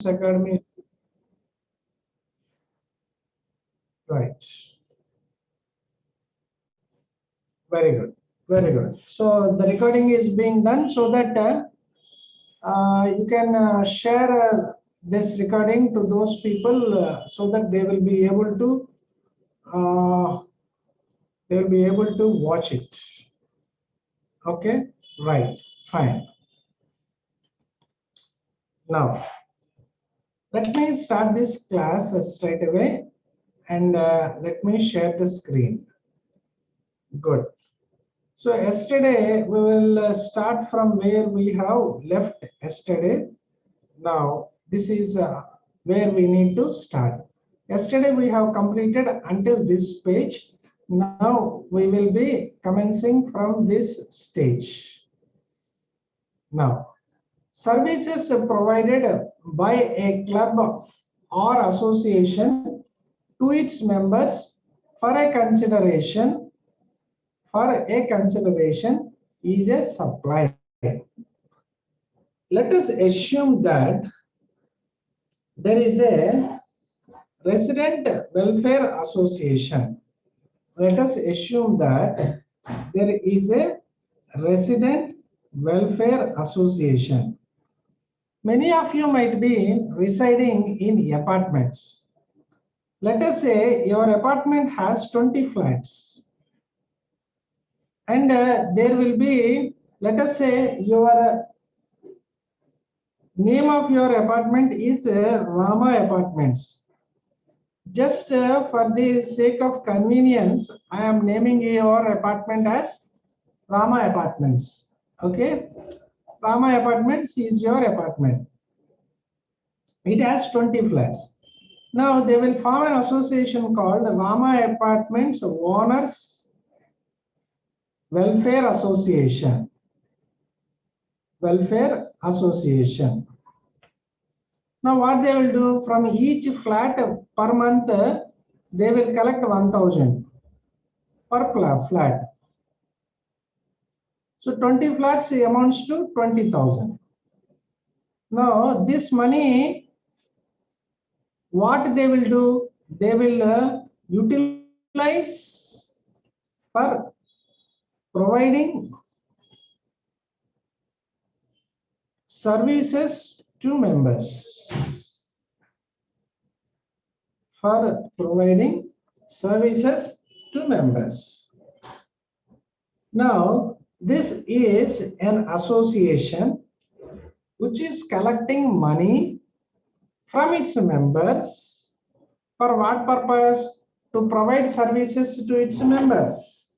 Academy. Right. Very good. Very good. So the recording is being done so that you can share this recording to those people so that they will be able to watch it. Okay. Right. Fine. Now let me start this class straight away, and let me share the screen. Good. So yesterday we will start from where we have left yesterday. Now this is where we need to start. Yesterday we have completed until this page. Now we will be commencing from this stage. Now, services provided by a club or association to its members for a consideration is a supply. Let us assume that there is a resident welfare association. Let us assume that there is a resident welfare association. Many of you might be residing in apartments. Let us say your apartment has 20 flats. And there will be, let us say your name of your apartment is Rama Apartments. Just for the sake of convenience, I am naming your apartment as Rama Apartments. Okay, Rama Apartments is your apartment. It has 20 flats. Now they will form an association called Rama Apartments Owners Welfare Association. Welfare Association. Now what they will do, from each flat per month, they will collect 1,000 per flat. So 20 flats amounts to 20,000. Now this money, what they will do? They will utilize for providing services to members. For providing services to members. Now, this is an association which is collecting money from its members. For what purpose? To provide services to its members.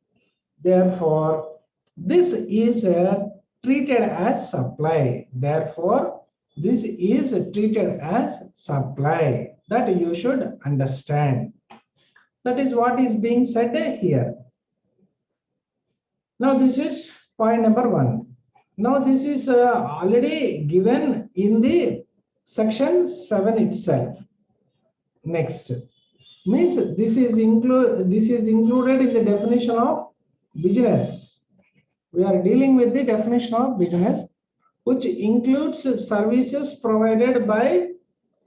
Therefore, this is treated as supply. Therefore, this is treated as supply. That you should understand. That is what is being said here. Now this is point number 1. Now this is already given in the section 7 itself. Next, means this is included in the definition of business. We are dealing with the definition of business, which includes services provided by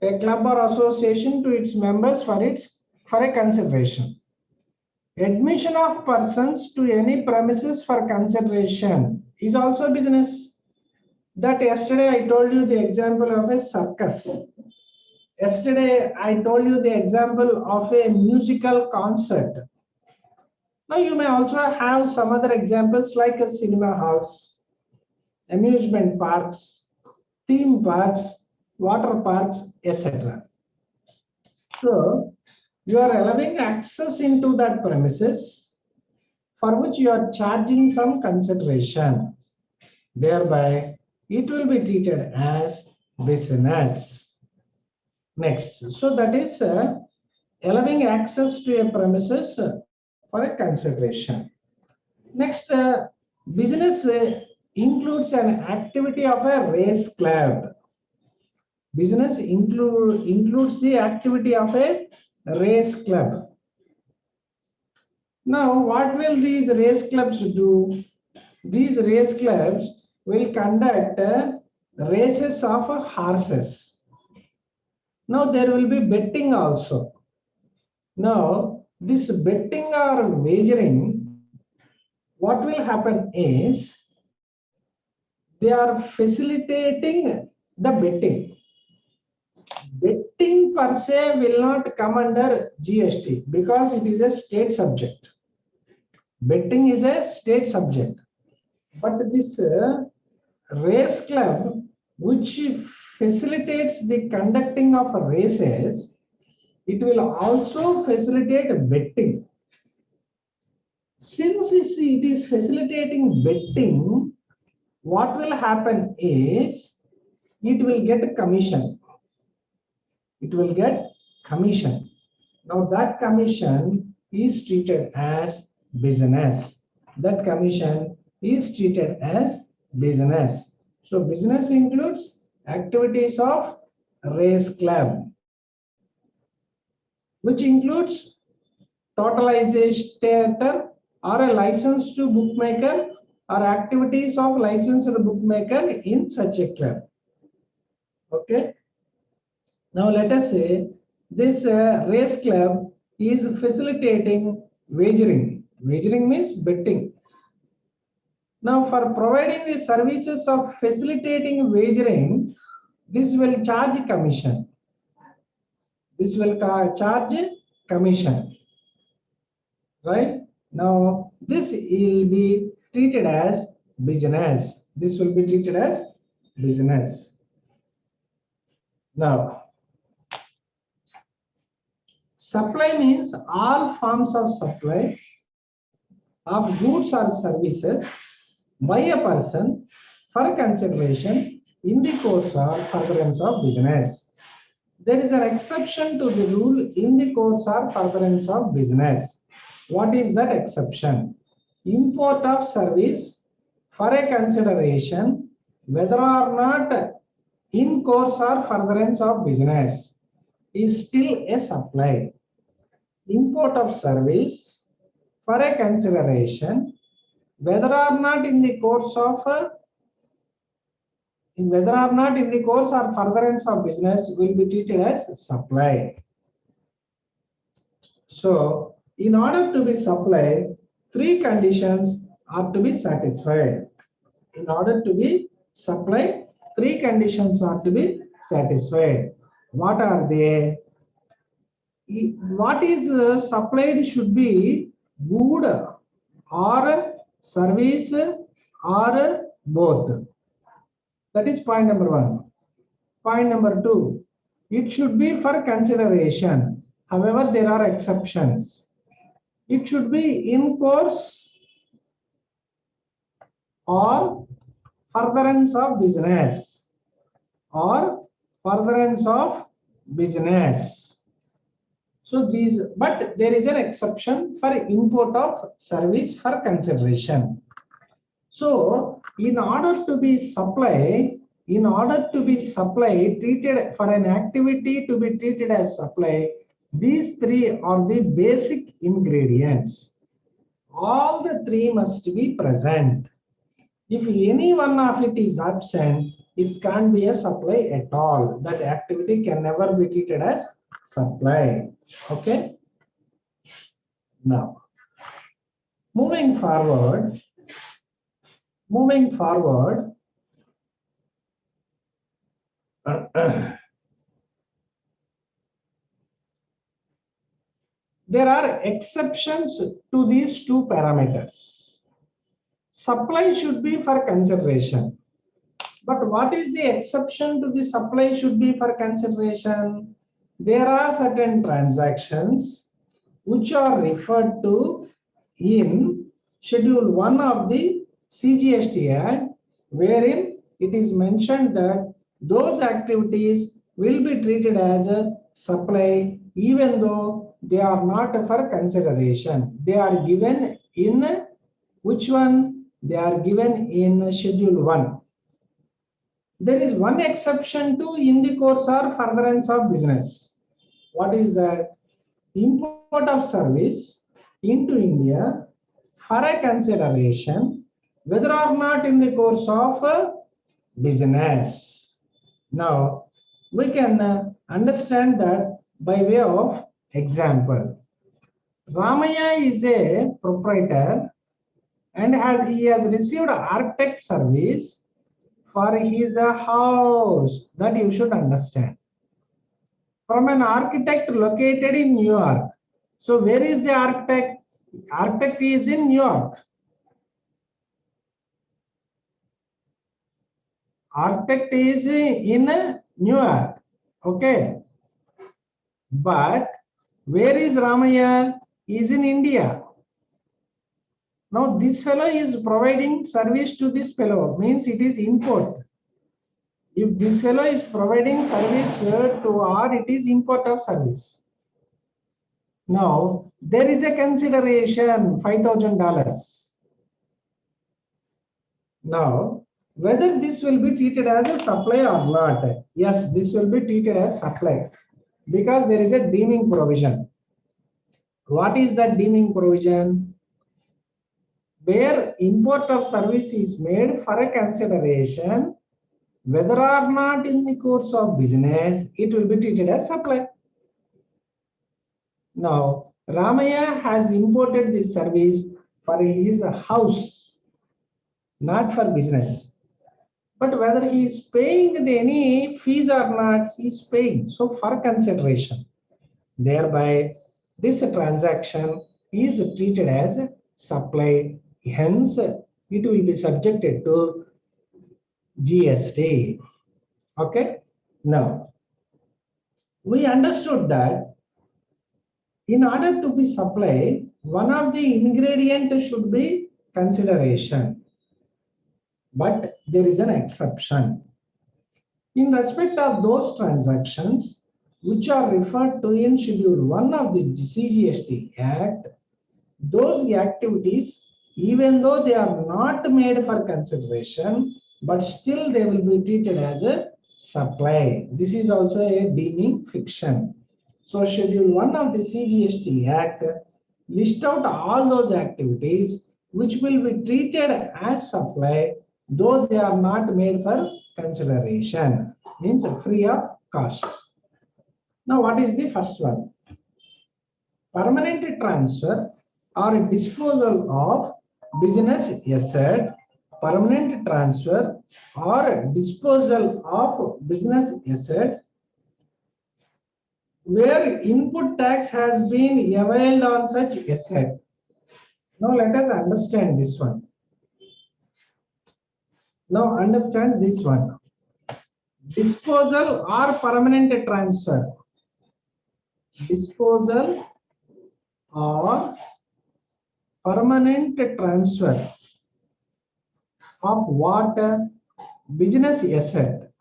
a club or association to its members for a consideration. Admission of persons to any premises for consideration is also business. That yesterday I told you the example of a circus. Yesterday I told you the example of a musical concert. Now you may also have some other examples like a cinema halls, amusement parks, theme parks, water parks, etc. So you are allowing access into that premises for which you are charging some consideration. Thereby, it will be treated as business. Next, so that is allowing access to a premises for a consideration. Next, business includes an activity of a race club. Business includes the activity of a race club. Now, what will these race clubs do? These race clubs will conduct races of horses. Now there will be betting also. Now this betting or wagering, what will happen is they are facilitating the betting. Betting per se will not come under GST because it is a state subject. Betting is a state subject. But this race club, which facilitates the conducting of races, it will also facilitate betting. Since it is facilitating betting, what will happen is it will get commission. It will get commission. Now that commission is treated as business. That commission is treated as business. So business includes activities of race club, which includes totalizer or a license to bookmaker or activities of licensed bookmaker in such a club. Okay. Now let us say this race club is facilitating wagering. Wagering means betting. Now for providing the services of facilitating wagering, this will charge commission. This will charge commission. Right? Now this will be treated as business. This will be treated as business. Now, supply means all forms of supply of goods or services by a person for consideration in the course or furtherance of business. There is an exception to the rule in the course or furtherance of business. What is that exception? Import of service for a consideration whether or not in course or furtherance of business is still a supply. Import of service for a consideration whether or not in the course of or furtherance of business will be treated as supply. So in order to be supply, three conditions are to be satisfied. In order to be supply, three conditions are to be satisfied. What are they? What is supplied should be good or service or both. That is point number one. Point number two, it should be for consideration. However, there are exceptions. It should be in course or furtherance of business or furtherance of business. So these, but there is an exception for import of service for consideration. So in order to be supply, treated for an activity to be treated as supply, these three are the basic ingredients. All the three must be present. If any one of it is absent, it can't be a supply at all. That activity can never be treated as supply. Okay. Now, moving forward, there are exceptions to these two parameters. Supply should be for consideration. But what is the exception to the supply should be for consideration? There are certain transactions which are referred to in Schedule 1 of the CGST Act, wherein it is mentioned that those activities will be treated as a supply even though they are not for consideration. They are given in which one? They are given in Schedule 1. There is one exception to in the course or furtherance of business. What is that? Import of service into India for a consideration whether or not in the course of business. Now we can understand that by way of example. Ramaya is a proprietor and he has received architect service for his house. That you should understand. From an architect located in New York. So where is the architect? Architect is in New York. Architect is in New York. Okay. But where is Ramaya? He is in India. Now this fellow is providing service to this fellow, means it is import. If this fellow is providing service to or it is import of service. Now there is a consideration $5,000. Now whether this will be treated as a supply or not? Yes, this will be treated as supply because there is a deeming provision. What is that deeming provision? Where import of service is made for a consideration, whether or not in the course of business, it will be treated as supply. Now, Ramaya has imported this service for his house, not for business. But whether he is paying any fees or not, he is paying. So for consideration, thereby this transaction is treated as supply. Hence, it will be subjected to GST. Okay. Now, we understood that in order to be supply, one of the ingredients should be consideration. But there is an exception. In respect of those transactions which are referred to in Schedule 1 of the CGST Act, those activities, even though they are not made for consideration, but still they will be treated as a supply. This is also a deeming fiction. So Schedule 1 of the CGST Act list out all those activities which will be treated as supply, though they are not made for consideration, means free of cost. Now what is the first one? Permanent transfer or disposal of business asset. Permanent transfer or disposal of business asset where input tax has been availed on such asset. Now let us understand this one. Now understand this one. Disposal or permanent transfer. Disposal or permanent transfer of what? Business asset.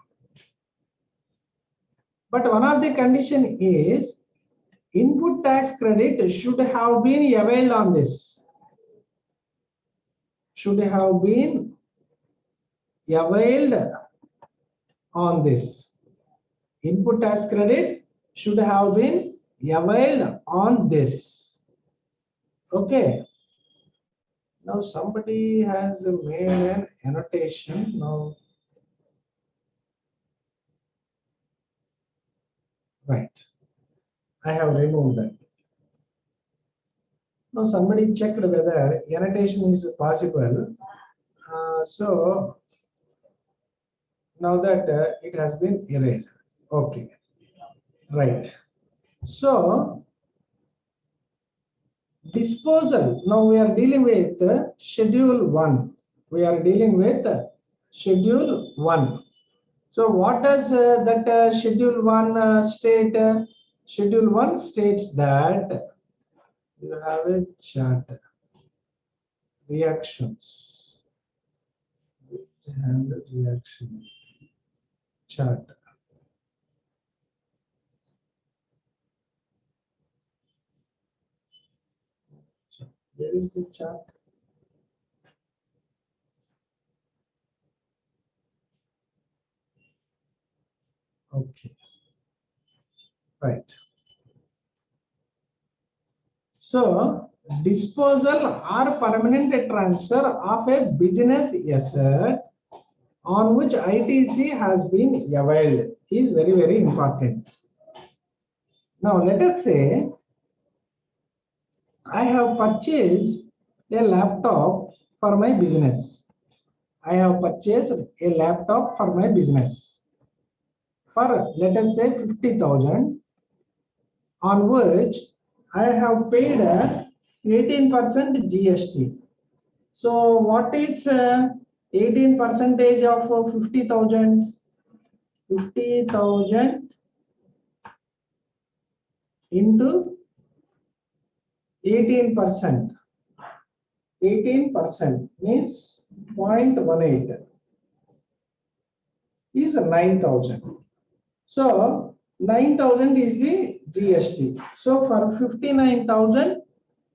But one of the condition is input tax credit should have been availed on this. Should have been availed on this. Input tax credit should have been availed on this. Okay. Now somebody has made an annotation. Now, right. I have removed that. Now somebody checked whether annotation is possible. So now that it has been erased. Okay. Right. So disposal. Now we are dealing with Schedule 1. We are dealing with Schedule 1. So what does that Schedule 1 state? Schedule 1 states that you have a chart. Reactions. And reaction chart. Where is the chart? Okay. Right. So disposal or permanent transfer of a business asset on which ITC has been availed is very, very important. Now let us say I have purchased a laptop for my business. I have purchased a laptop for my business for, let us say, 50,000, on which I have paid 18% GST. So what is 18% of 50,000? 50,000 into 18%. 18% means 0.18 is 9,000. So 9,000 is the GST. So for 59,000,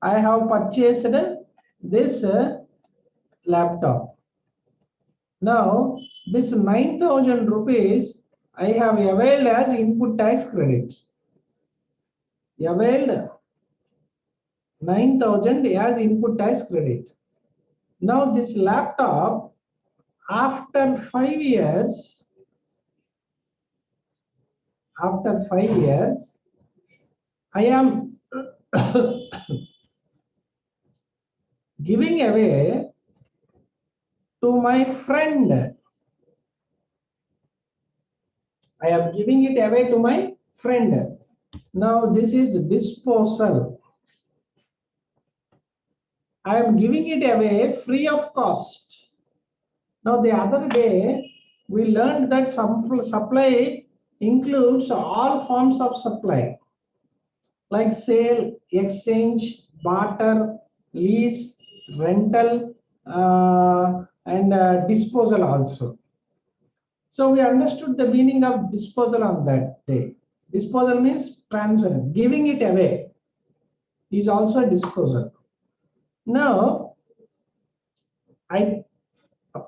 I have purchased this laptop. Now this 9,000 rupees I have availed as input tax credit. Availed 9,000 as input tax credit. Now this laptop, after 5 years, I am giving away to my friend. I am giving it away to my friend. Now this is disposal. I am giving it away free of cost. Now the other day we learned that some supply includes all forms of supply like sale, exchange, barter, lease, rental, and disposal also. So we understood the meaning of disposal on that day. Disposal means transfer, giving it away is also a disposal. Now, I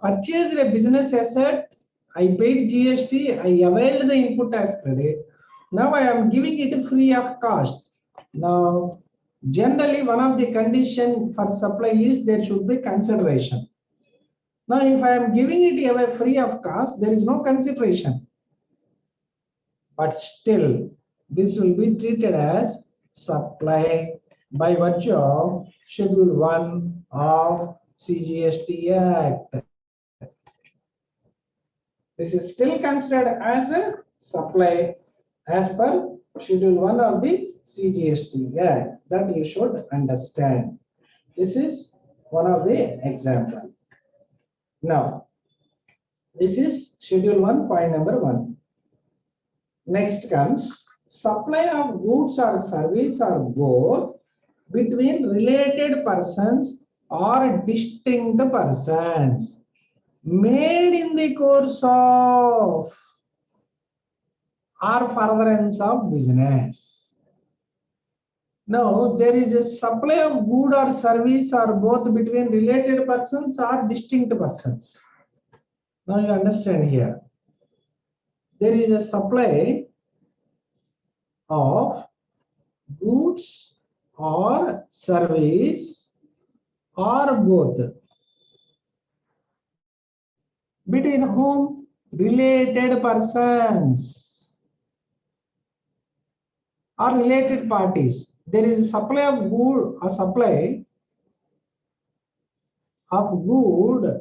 purchased a business asset, I paid GST, I availed the input tax credit. Now I am giving it free of cost. Now, generally one of the condition for supply is there should be consideration. Now, if I am giving it away free of cost, there is no consideration. But still, this will be treated as supply by virtue of Schedule 1 of CGST Act. This is still considered as a supply as per Schedule 1 of the CGST Act. That you should understand. This is one of the examples. Now, this is Schedule 1, point number 1. Next comes supply of goods or service or both between related persons or distinct persons made in the course of or furtherance of business. Now, there is a supply of good or service or both between related persons or distinct persons. Now you understand here. There is a supply of goods or service or both between whom? Related persons or related parties. There is a supply of good or supply of good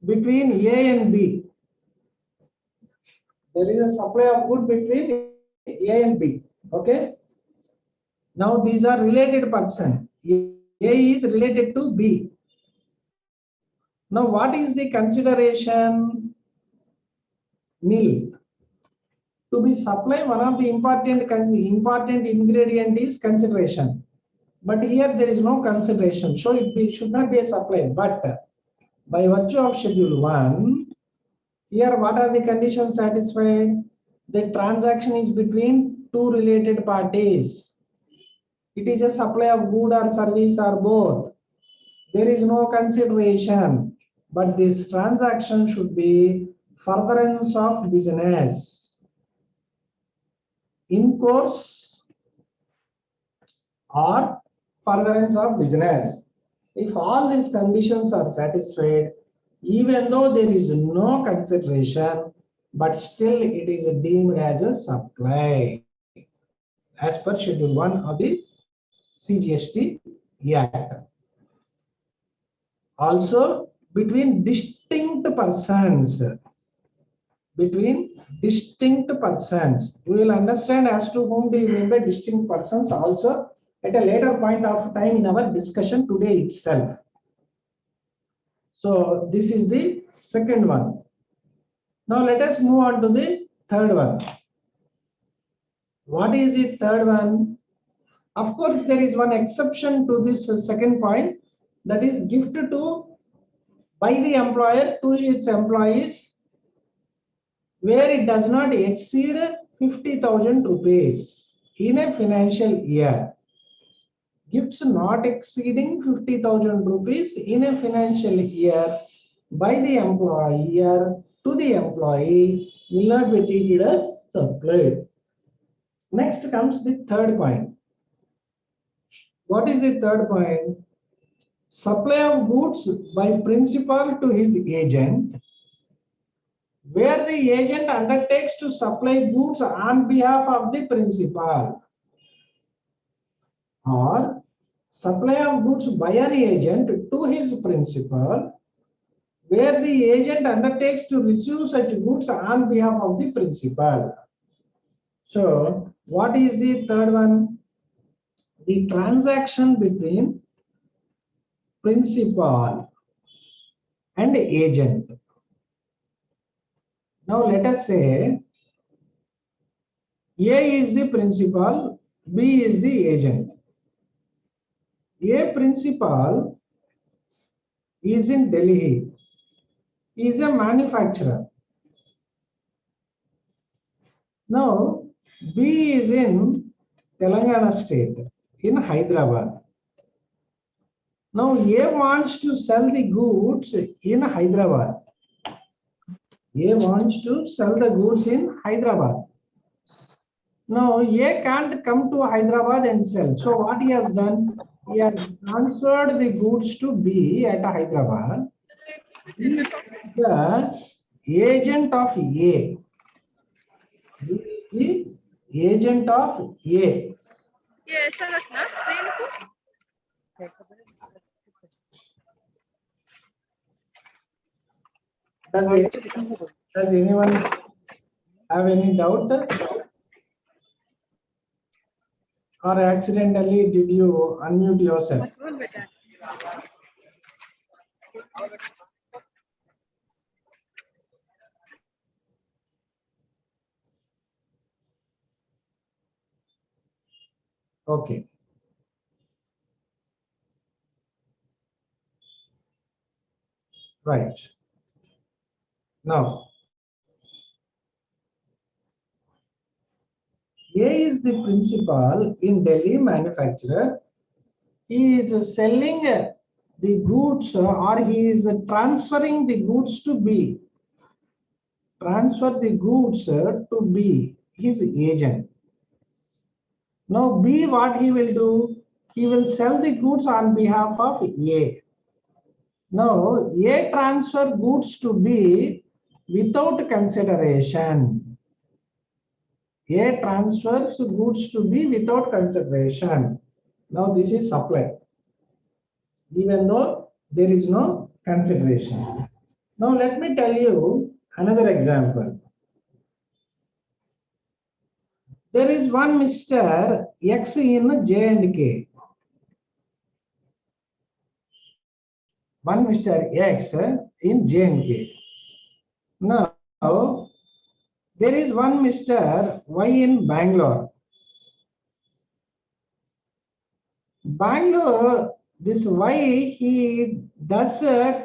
between A and B. There is a supply of good between A and B. Okay. Now these are related person. A is related to B. Now what is the consideration? Nil. To be supply, one of the important ingredient is consideration. But here there is no consideration. So it should not be a supply. But by virtue of Schedule 1, here what are the conditions satisfied? The transaction is between two related parties. It is a supply of good or service or both. There is no consideration, but this transaction should be furtherance of business in course or furtherance of business. If all these conditions are satisfied, even though there is no consideration, but still it is deemed as a supply. as per Schedule 1 of the CGST Act. Also, between distinct persons, we will understand as to whom do you mean by distinct persons also at a later point of time in our discussion today itself. So this is the second one. Now let us move on to the third one. What is the third one? Of course, there is one exception to this second point, that is gift to by the employer to its employees where it does not exceed 50,000 rupees in a financial year. Gifts not exceeding 50,000 rupees in a financial year by the employer to the employee will not be treated as supply. Next comes the third point. What is the third point? Supply of goods by principal to his agent, where the agent undertakes to supply goods on behalf of the principal, or supply of goods by an agent to his principal, where the agent undertakes to receive such goods on behalf of the principal. So, what is the third one? The transaction between principal and agent. Now let us say A is the principal, B is the agent. A principal is in Delhi, he is a manufacturer. Now B is in Telangana state, in Hyderabad. Now A wants to sell the goods in Hyderabad. A wants to sell the goods in Hyderabad. Now A can't come to Hyderabad and sell. So what he has done? He has transferred the goods to B at Hyderabad. He is the agent of A. He is the agent of A. Does anyone have any doubt? Or accidentally did you unmute yourself? Okay. Right. Now, A is the principal in Delhi manufacturer. He is selling the goods or he is transferring the goods to B. Transfer the goods to B, his agent. Now B, what he will do? He will sell the goods on behalf of A. Now A transfer goods to B without consideration. A transfers goods to B without consideration. Now this is supply, even though there is no consideration. Now let me tell you another example. There is one Mr. X in J&K. One Mr. X in J&K. Now there is one Mr. Y in Bangalore. Bangalore, this Y, he does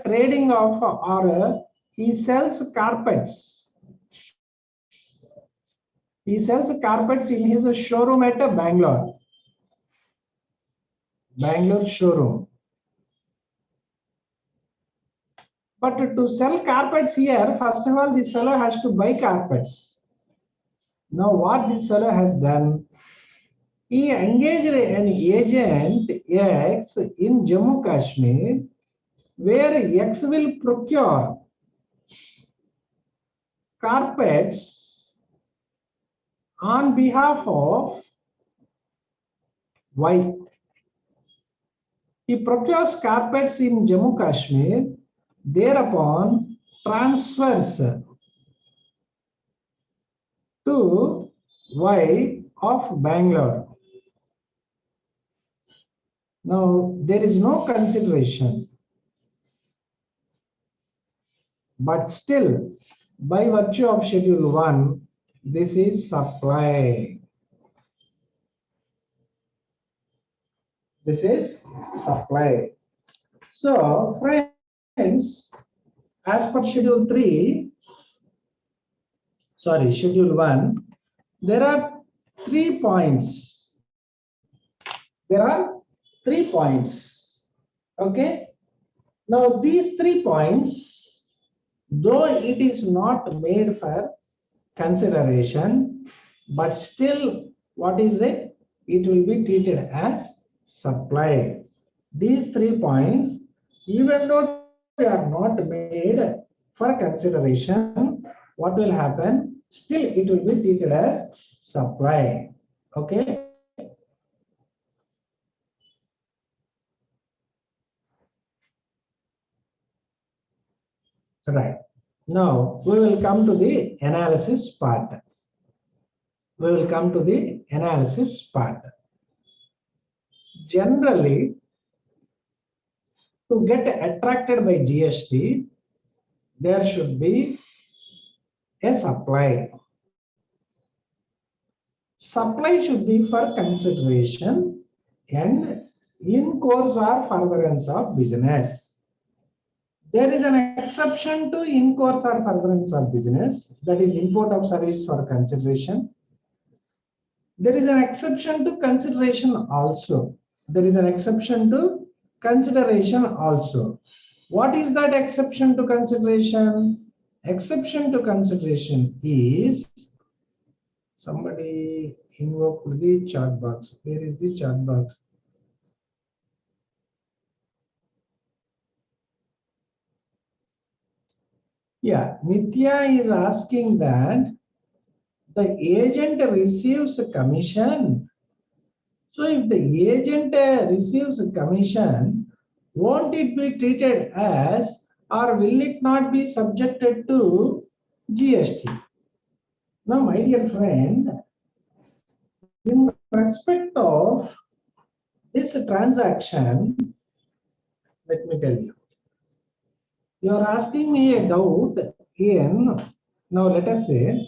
trading of or he sells carpets. He sells carpets in his showroom at Bangalore. Bangalore showroom. But to sell carpets here, first of all, this fellow has to buy carpets. Now what this fellow has done, he engaged an agent X in Jammu Kashmir, where X will procure carpets on behalf of Why? He procures carpets in Jammu Kashmir, thereupon transfers to Y of Bangalore. Now, there is no consideration, but still, by virtue of Schedule 1, this is supply. This is supply. So, friends, as per Schedule 1, there are 3 points. There are 3 points. Okay. Now, these 3 points, though it is not made for consideration, but still, what is it? It will be treated as supply. These 3 points, even though they are not made for consideration, what will happen? Still, it will be treated as supply. Okay. Right. Now, we will come to the analysis part. Generally, to get attracted by GST, there should be a supply. Supply should be for consideration and in course or furtherance of business. There is an exception to in course or furtherance of business, that is import of service for consideration. There is an exception to consideration also. What is that exception to consideration? Exception to consideration is, somebody invoke the chat box. Where is the chat box? Yeah, Nitya is asking that the agent receives a commission. So if the agent receives a commission, won't it be treated as, or will it not be subjected to GST? Now, my dear friend, in respect of this transaction, let me tell you. You are asking me a doubt in, now let us say,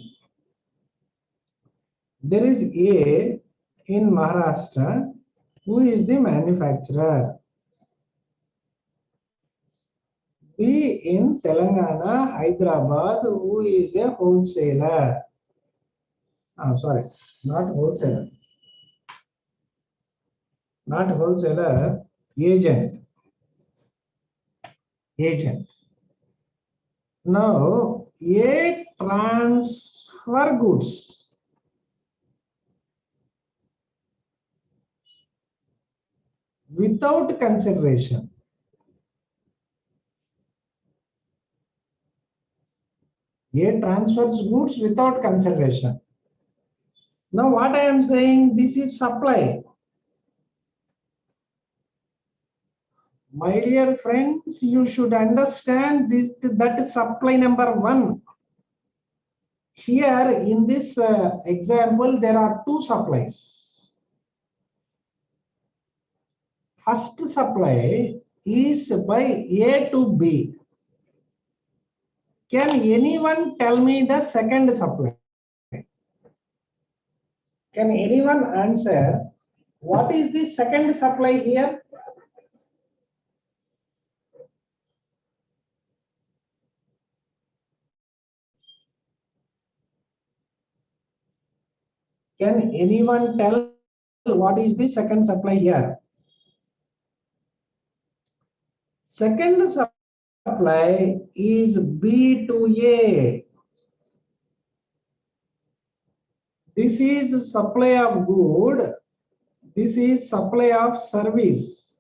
there is A in Maharashtra who is the manufacturer. B in Telangana, Hyderabad, who is a wholesaler. Sorry, not wholesaler. Not wholesaler, agent. Now, A transfer goods. Without consideration. A transfers goods without consideration. Now what I am saying, this is supply. My dear friends, you should understand this, that is supply number 1. Here in this example, there are 2 supplies. First supply is by A to B. Can anyone tell me the second supply? Can anyone answer what is the second supply here? Can anyone tell what is the second supply here? Second supply is B to A. This is the supply of good. This is supply of service.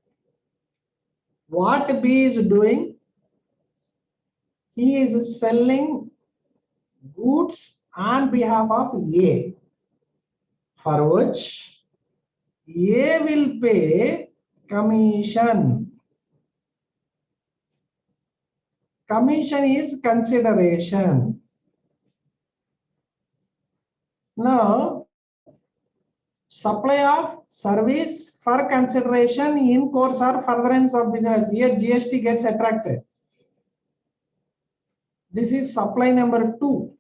What B is doing? He is selling goods on behalf of A, for which A will pay commission. Commission is consideration. Now, supply of service for consideration in course or furtherance of business. Here GST gets attracted. This is supply number 2.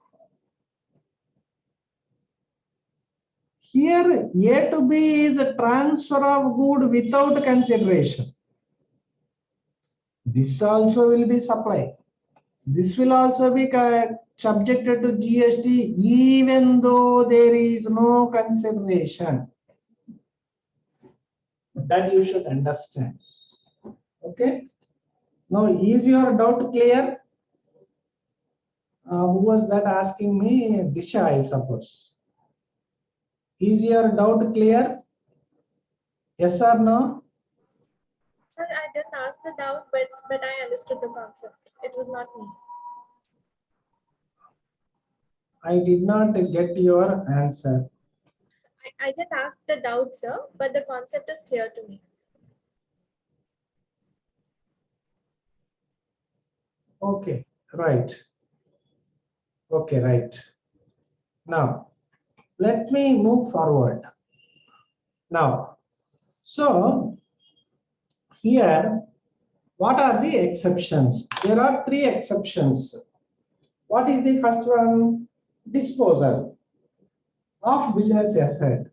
Here A to B is a transfer of good without consideration. This also will be supply. This will also be subjected to GST even though there is no consideration. That you should understand. Okay. Now, is your doubt clear? Who was that asking me? Disha, I suppose. Is your doubt clear? Yes or no? Sir, I didn't ask the doubt, but I understood the concept. It was not me. I did not get your answer. I didn't ask the doubt, sir, but the concept is clear to me. Okay, right. Okay, right. Now, let me move forward. Now, so here, what are the exceptions? There are 3 exceptions. What is the first one? Disposal of business asset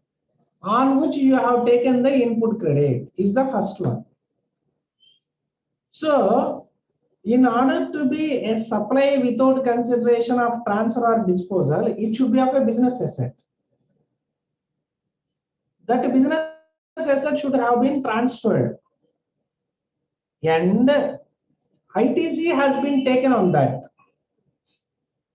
on which you have taken the input credit is the first one. So, in order to be a supply without consideration of transfer or disposal, it should be of a business asset. That business asset should have been transferred. And ITC has been taken on that.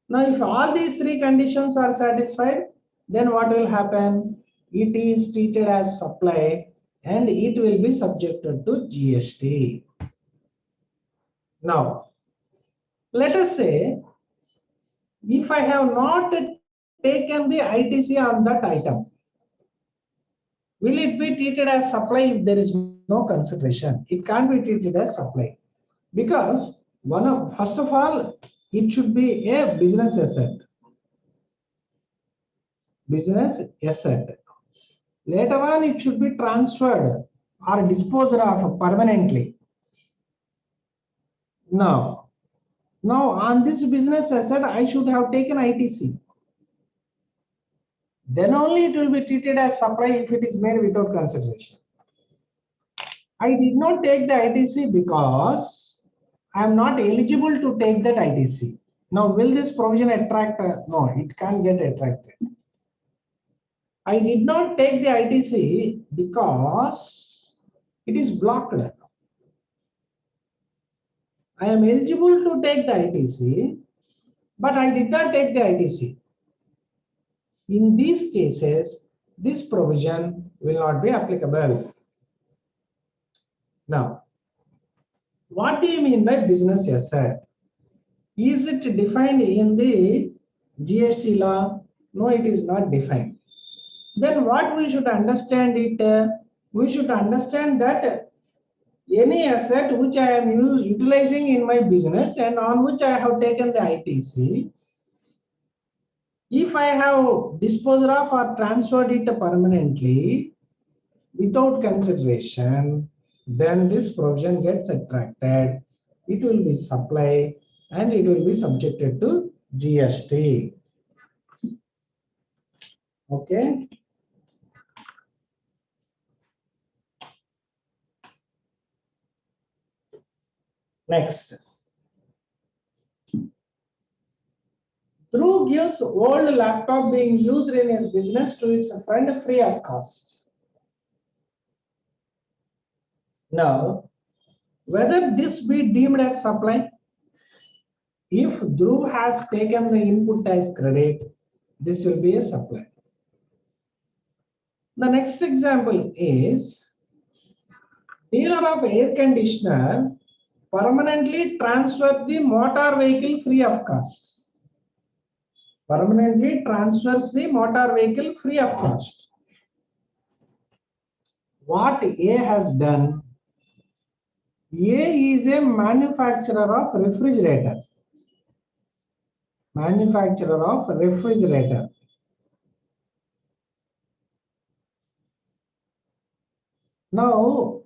Now, if all these 3 conditions are satisfied, then what will happen? It is treated as supply and it will be subjected to GST. Now, let us say, if I have not taken the ITC on that item, will it be treated as supply if there is no consideration? It can't be treated as supply because first of all, it should be a business asset. Business asset. Later on, it should be transferred or disposed of permanently. Now on this business asset, I should have taken ITC. Then only it will be treated as supply if it is made without consideration. I did not take the ITC because I am not eligible to take that ITC. Now, will this provision attract? No, it can't get attracted. I did not take the ITC because it is blocked. I am eligible to take the ITC, but I did not take the ITC. In these cases, this provision will not be applicable. Now, what do you mean by business asset? Is it defined in the GST law? No, it is not defined. Then what we should understand it? We should understand that any asset which I am utilizing in my business and on which I have taken the ITC, if I have disposed of or transferred it permanently without consideration, then this provision gets attracted. It will be supply and it will be subjected to GST. Okay. Next. Dhruv gives old laptop being used in his business to his friend free of cost. Now, whether this be deemed as supply, if Dhruv has taken the input as credit, this will be a supply. The next example is dealer of air conditioner permanently transfer the motor vehicle free of cost. Permanently transfers the motor vehicle free of cost. what A has done, A is a manufacturer of refrigerator. Manufacturer of refrigerator. Now,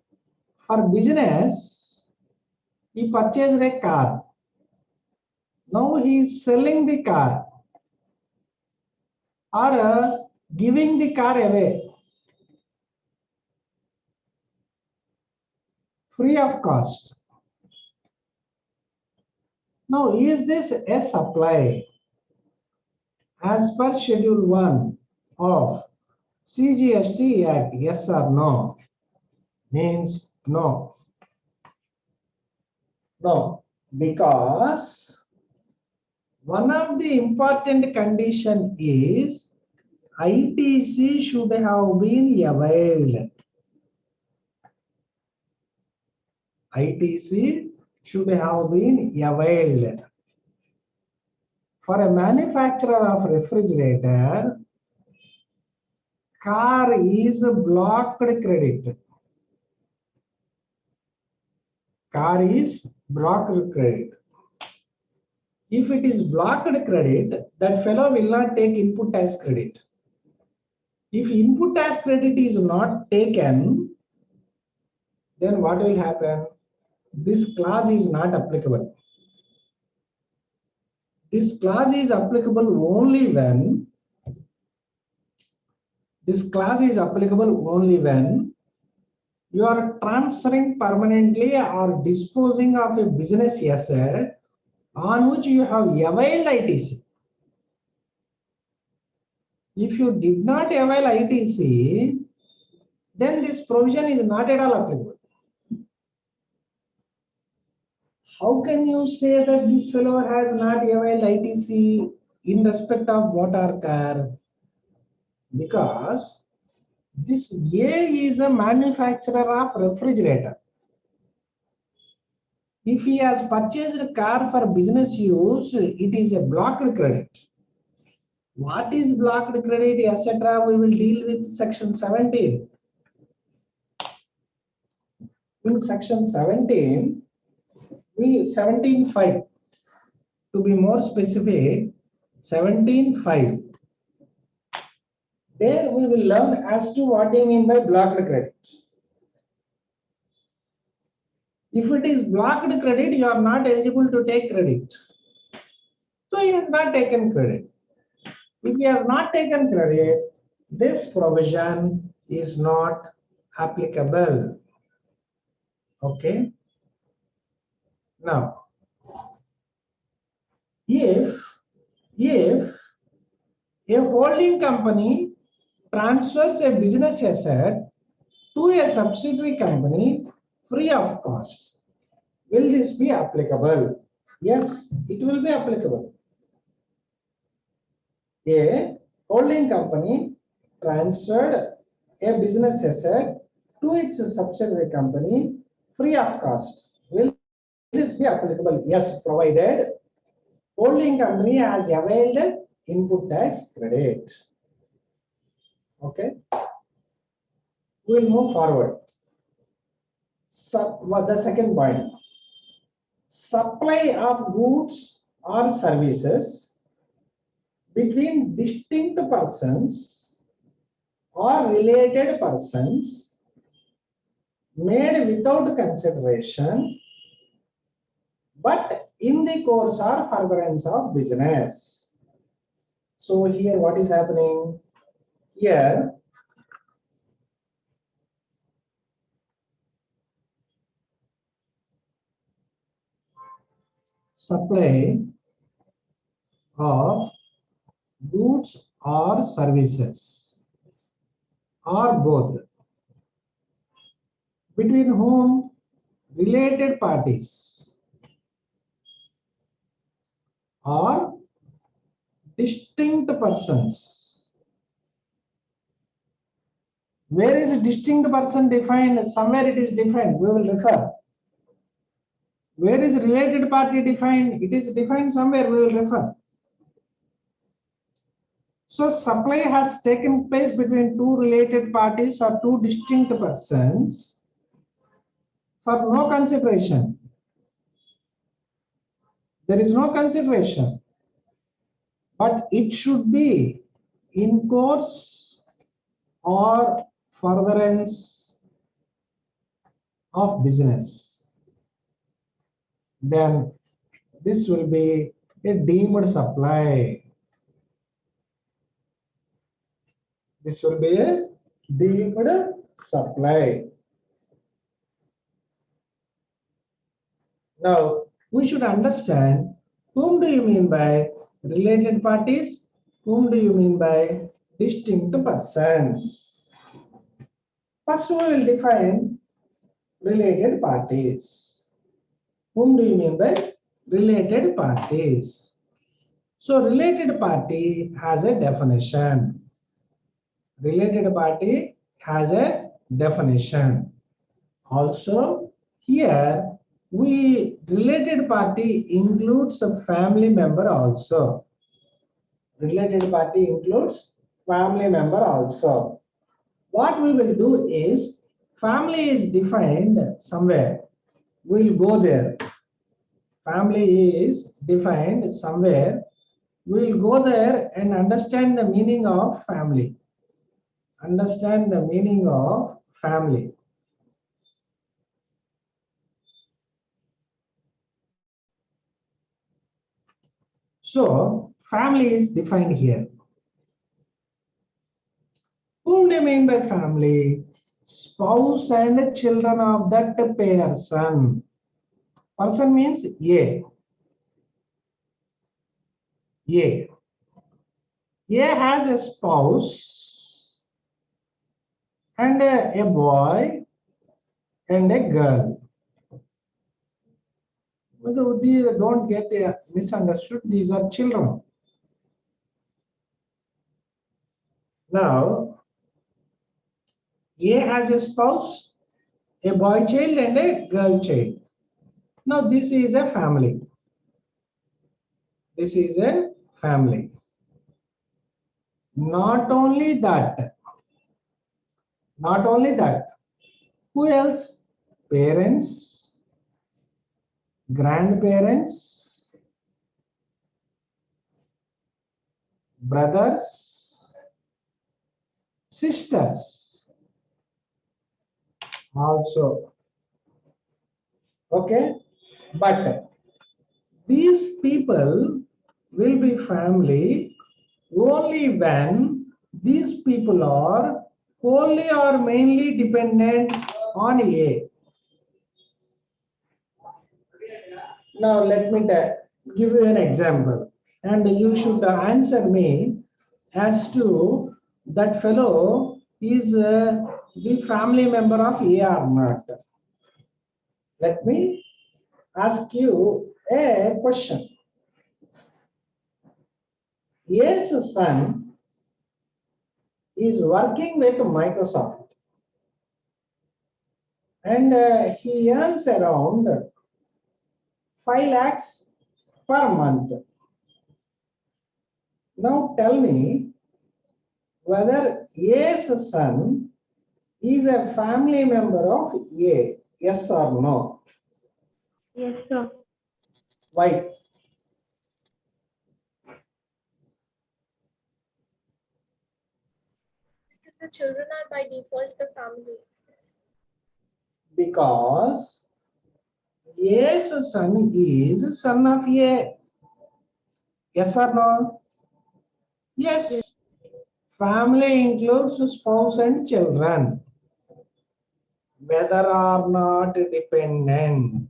for business, he purchased a car. Now he is selling the car or giving the car away free of cost. Now, is this a supply as per Schedule 1 of CGST Act? Yes or no? Means no. No, because one of the important condition is ITC should have been availed. ITC should have been availed. For a manufacturer of refrigerator, car is blocked credit. Car is blocked credit. If it is blocked credit, that fellow will not take input tax credit. If input tax credit is not taken, then what will happen? This clause is not applicable. This clause is applicable only when you are transferring permanently or disposing of a business asset on which you have availed ITC. If you did not avail ITC, then this provision is not at all applicable. How can you say that this fellow has not availed ITC in respect of motor car? Because this A is a manufacturer of refrigerator. If he has purchased a car for business use, it is a blocked credit. What is blocked credit, etc.? We will deal with section 17. In section 17, 17.5, to be more specific, 17.5. There we will learn as to what do you mean by blocked credit. If it is blocked credit, you are not eligible to take credit. So he has not taken credit. If he has not taken credit, this provision is not applicable. Okay. Now, if a holding company transfers a business asset to a subsidiary company free of cost, will this be applicable? Yes, it will be applicable. A holding company transferred a business asset to its subsidiary company free of cost. Will this be applicable? Yes, provided holding company has availed input tax credit. Okay. We will move forward. The second point. Supply of goods or services between distinct persons or related persons made without consideration, but in the course or furtherance of business. So here what is happening? Here supply of goods or services or both between whom? Related parties or distinct persons. Where is distinct person defined? Somewhere it is defined. We will refer. Where is related party defined? It is defined somewhere. We will refer. So supply has taken place between two related parties or two distinct persons for no consideration. There is no consideration, but it should be in course or furtherance of business. Then this will be a deemed supply. This will be a deemed supply. Now, we should understand whom do you mean by related parties, whom do you mean by distinct persons. First, we will define related parties. Whom do you mean by related parties? So, related party has a definition. Related party has a definition. Also, here related party includes a family member also. Related party includes family member also. What we will do is, family is defined somewhere. We'll go there. Family is defined somewhere. We'll go there and understand the meaning of family. Understand the meaning of family. So, family is defined here. Whom do you mean by family? Spouse and children of that person. Person means A. A. A has a spouse and a boy and a girl. These don't get misunderstood. These are children. Now, A has a spouse, a boy child and a girl child. Now, this is a family. This is a family. Not only that, who else? Parents, grandparents, brothers, sisters also. Okay, but these people will be family only when these people are wholly or mainly dependent on A. Now let me give you an example, and you should answer me as to that fellow is the family member of A or not. Let me ask you a question. A's son is working with Microsoft and he earns around 5 lakhs per month. Now tell me whether A's son is a family member of A, yes or no? Yes, sir. Why? Because the children are by default the family. Because A's son is son of A. Yes or no? Yes. Family includes spouse and children, whether or not dependent.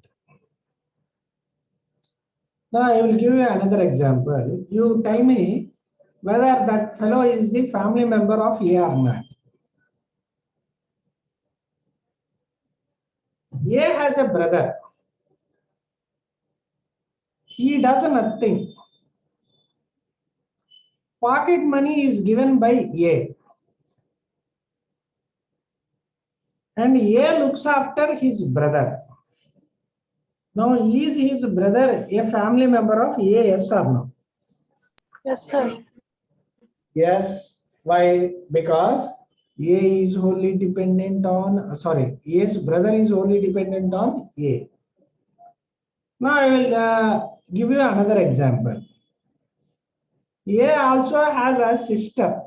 Now I will give you another example. You tell me whether that fellow is the family member of A or not. A has a brother. He does nothing. Pocket money is given by A. And A looks after his brother. Now, is his brother a family member of A, yes or no? Yes, sir. Yes. Why? Because A is wholly dependent on, A's brother is wholly dependent on A. Now I will give you another example. A also has a sister.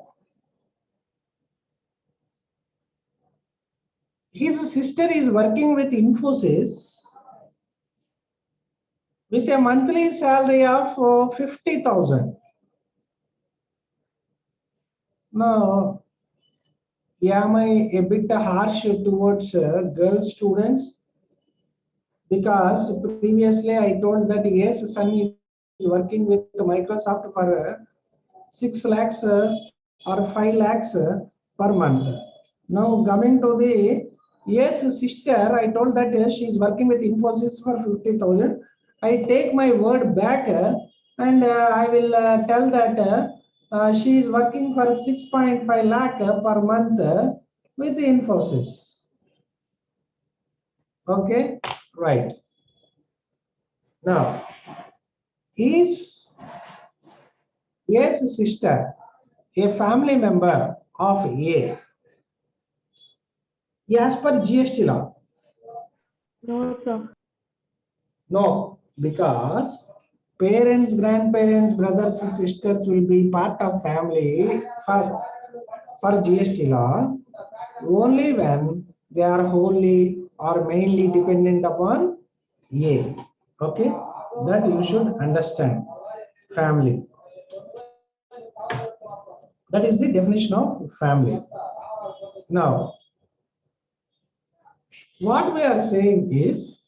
His sister is working with Infosys with a monthly salary of 50,000. Now, am I a bit harsh towards girl students? Because previously I told that yes, son is working with Microsoft for 6 lakhs or 5 lakhs per month. Now coming to the yes sister, I told that she is working with Infosys for 50,000. I take my word back and I will tell that she is working for 6.5 lakh per month with Infosys. Okay, right. Now, is A's sister a family member of A as per GST law? No, sir. No, because parents, grandparents, brothers, and sisters will be part of family for GST law only when they are wholly or mainly dependent upon A. Okay, that you should understand. Family. That is the definition of family. Now, what we are saying is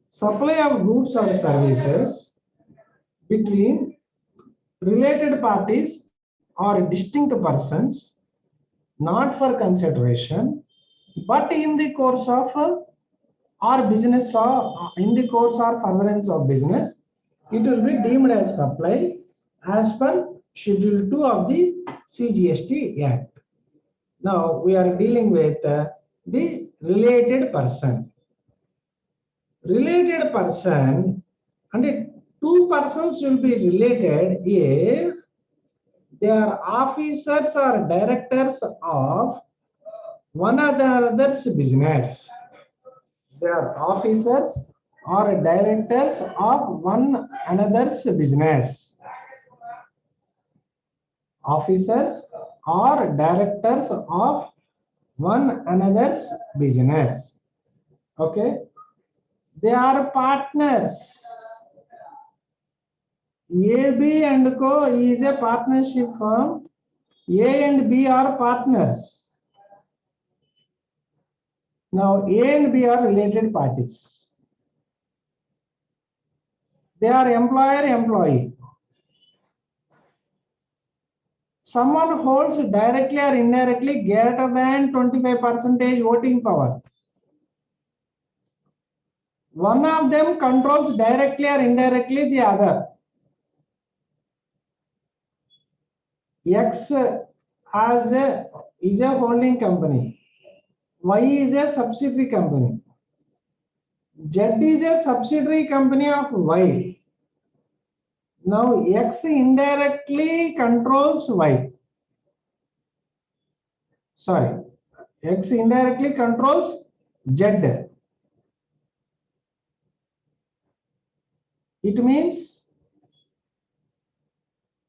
supply of goods or services between related parties or distinct persons, not for consideration, but in the course of or business or in the course or furtherance of business, it will be deemed as supply as per Schedule 2 of the CGST Act. Now we are dealing with the related person. Related person, and two persons will be related if they are officers or directors of one another's business. They are officers or directors of one another's business. Officers or directors of one another's business. Okay. They are partners. AB and Co is a partnership firm. A and B are partners. Now A and B are related parties. They are employer-employee. Someone holds directly or indirectly greater than 25% voting power. One of them controls directly or indirectly the other. X is a holding company. Y is a subsidiary company. Z is a subsidiary company of Y. Now X indirectly controls Y. Sorry, X indirectly controls Z. It means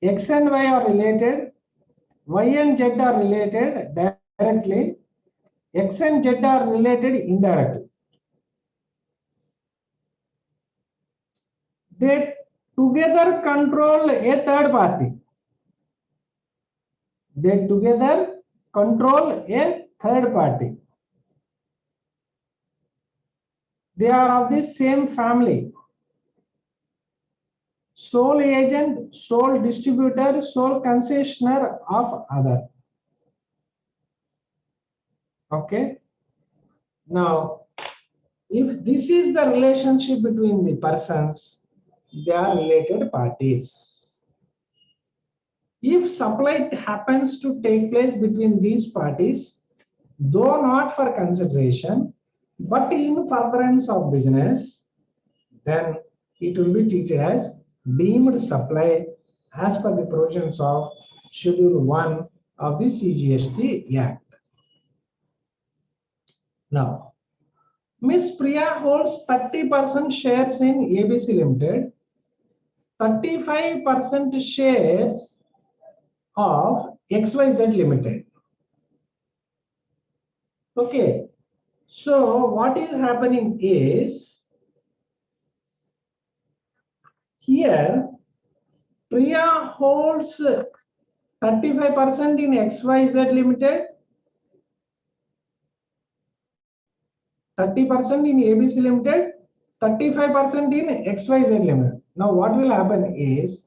X and Y are related, Y and Z are related directly, X and Z are related indirectly. They together control a third party. They together control a third party. They are of the same family. Sole agent, sole distributor, sole concessionaire of other. Okay. Now, if this is the relationship between the persons, they are related parties. If supply happens to take place between these parties, though not for consideration, but in furtherance of business, then it will be treated as deemed supply as per the provisions of Schedule 1 of the CGST Act. Now, Miss Priya holds 30% shares in ABC Limited, 35% shares of XYZ Limited. Okay, so what is happening is here Priya holds 35% in XYZ Limited, 30% in ABC Limited, 35% in XYZ Limited. Now what will happen is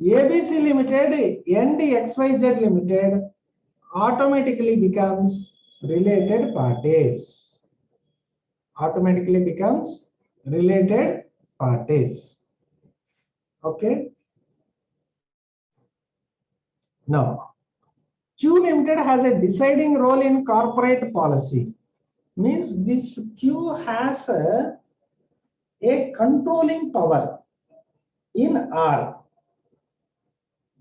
ABC Limited and XYZ Limited automatically becomes related parties. Automatically becomes related parties. Okay. Now, Q Limited has a deciding role in corporate policy. Means this Q has a controlling power in R.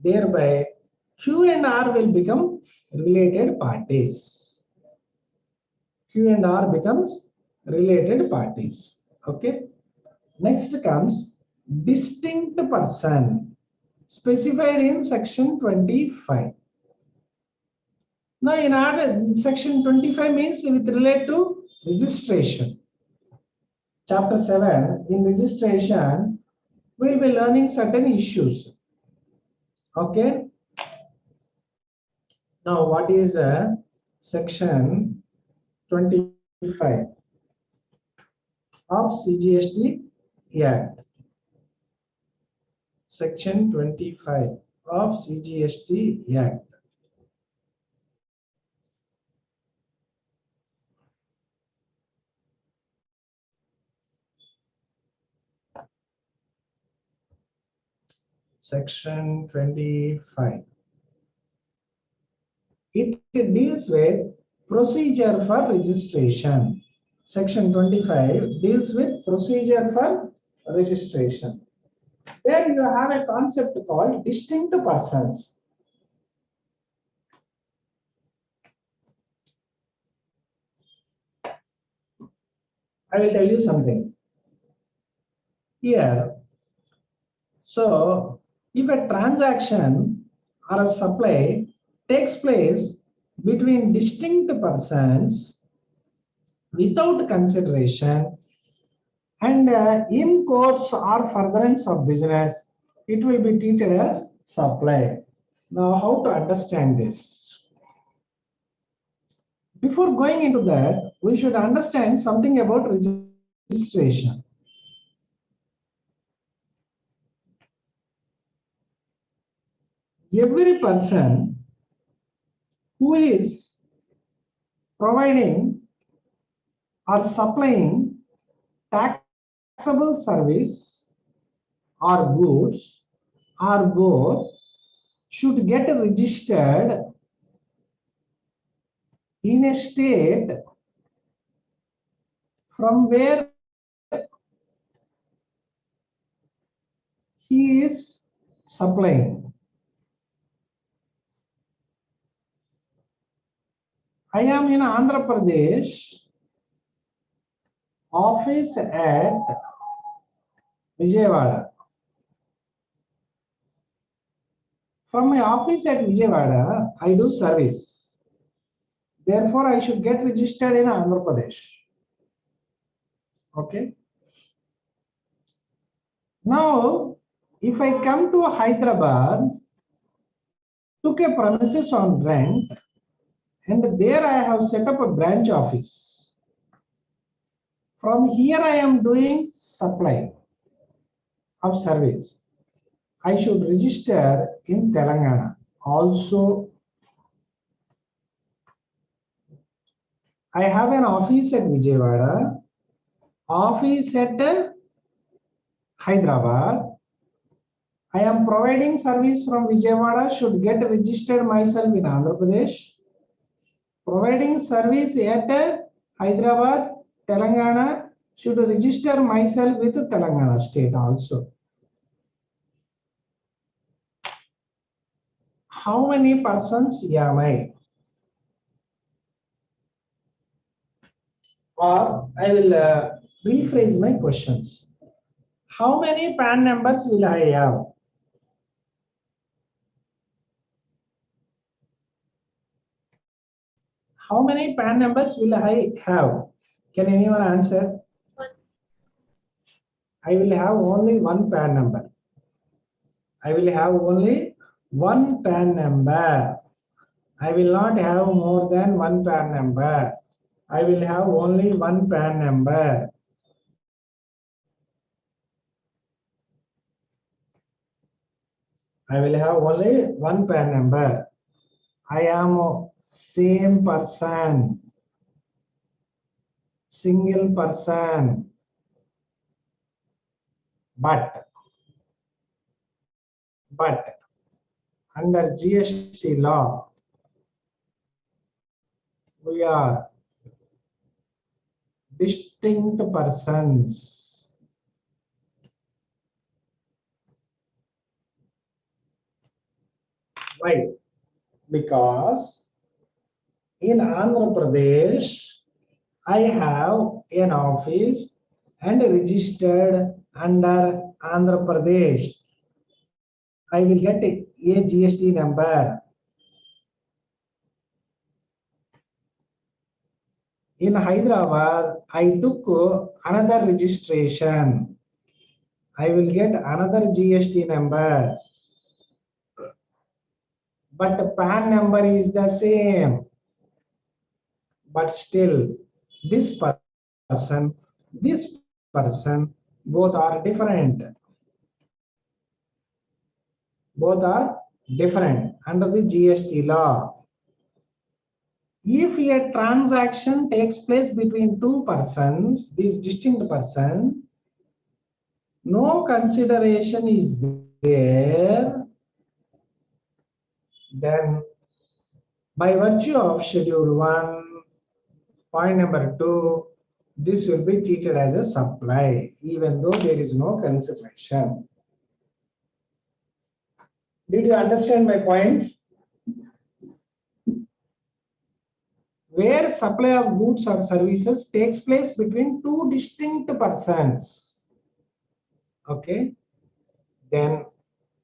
Thereby, Q and R will become related parties. Q and R becomes related parties. Okay. Next comes distinct person specified in section 25. Now in our section 25 means with relate to registration. Chapter 7 in registration we will be learning certain issues. Okay. Now what is section 25 of CGST Act? Section 25 of CGST Act. Section 25. It deals with procedure for registration. Section 25 deals with procedure for registration. There you have a concept called distinct persons. I will tell you something. Here, so if a transaction or a supply takes place between distinct persons without consideration and in course or furtherance of business, it will be treated as supply. Now, how to understand this? Before going into that, we should understand something about registration. Every person who is providing or supplying taxable service or goods or both should get registered in a state from where he is supplying. I am in Andhra Pradesh, office at Vijayawada. From my office at Vijayawada, I do service. Therefore, I should get registered in Andhra Pradesh. Okay. Now, if I come to Hyderabad, took a premises on rent, and there I have set up a branch office. From here I am doing supply of service. I should register in Telangana. Also, I have an office at Vijayawada, office at Hyderabad. I am providing service from Vijayawada, should get registered myself in Andhra Pradesh. Providing service at Hyderabad, Telangana, should register myself with Telangana state also. how many persons am I? Or I will rephrase my questions. How many PAN numbers will I have? How many PAN numbers will I have? Can anyone answer? One. I will have only one PAN number. I will have only one PAN number. I will not have more than one PAN number. I will have only one PAN number. I will have only one PAN number. I am same person, single person, but under GST law, we are distinct persons. Why? Because in Andhra Pradesh, I have an office and registered under Andhra Pradesh. I will get a GST number. In Hyderabad, I took another registration. I will get another GST number. But the PAN number is the same. But still, this person, both are different. Both are different under the GST law. If a transaction takes place between two persons, these distinct persons, no consideration is there, then by virtue of Schedule 1, point number 2, this will be treated as a supply, even though there is no consideration. Did you understand my point? Where supply of goods or services takes place between two distinct persons, okay, then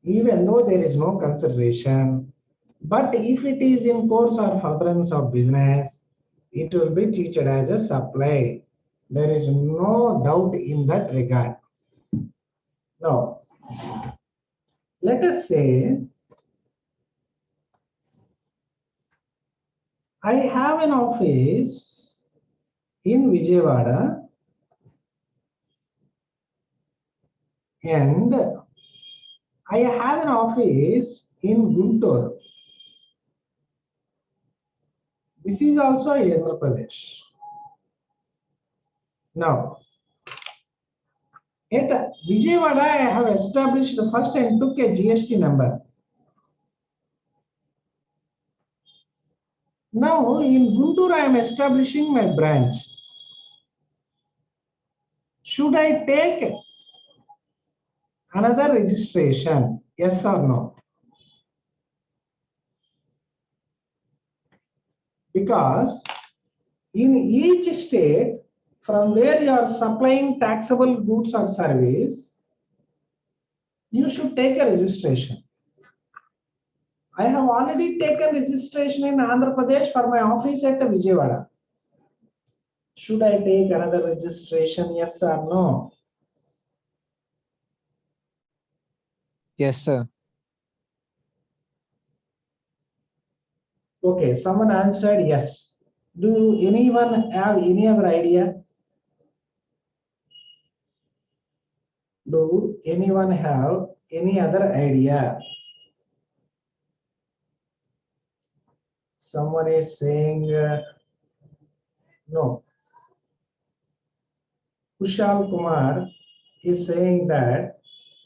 even though there is no consideration, but if it is in course or furtherance of business, it will be treated as a supply. There is no doubt in that regard. Now, let us say I have an office in Vijayawada and I have an office in Guntur. This is also Andhra Pradesh. Now, at Vijayawada, I have established the first and took a GST number. Now, in Guntur, I am establishing my branch. Should I take another registration? Yes or no? Because in each state, from where you are supplying taxable goods or service, you should take a registration. I have already taken registration in Andhra Pradesh for my office at Vijayawada. Should I take another registration? Yes or no? Yes, sir. Okay, someone answered yes. Do anyone have any other idea? Do anyone have any other idea? Someone is saying no. Kushal Kumar is saying that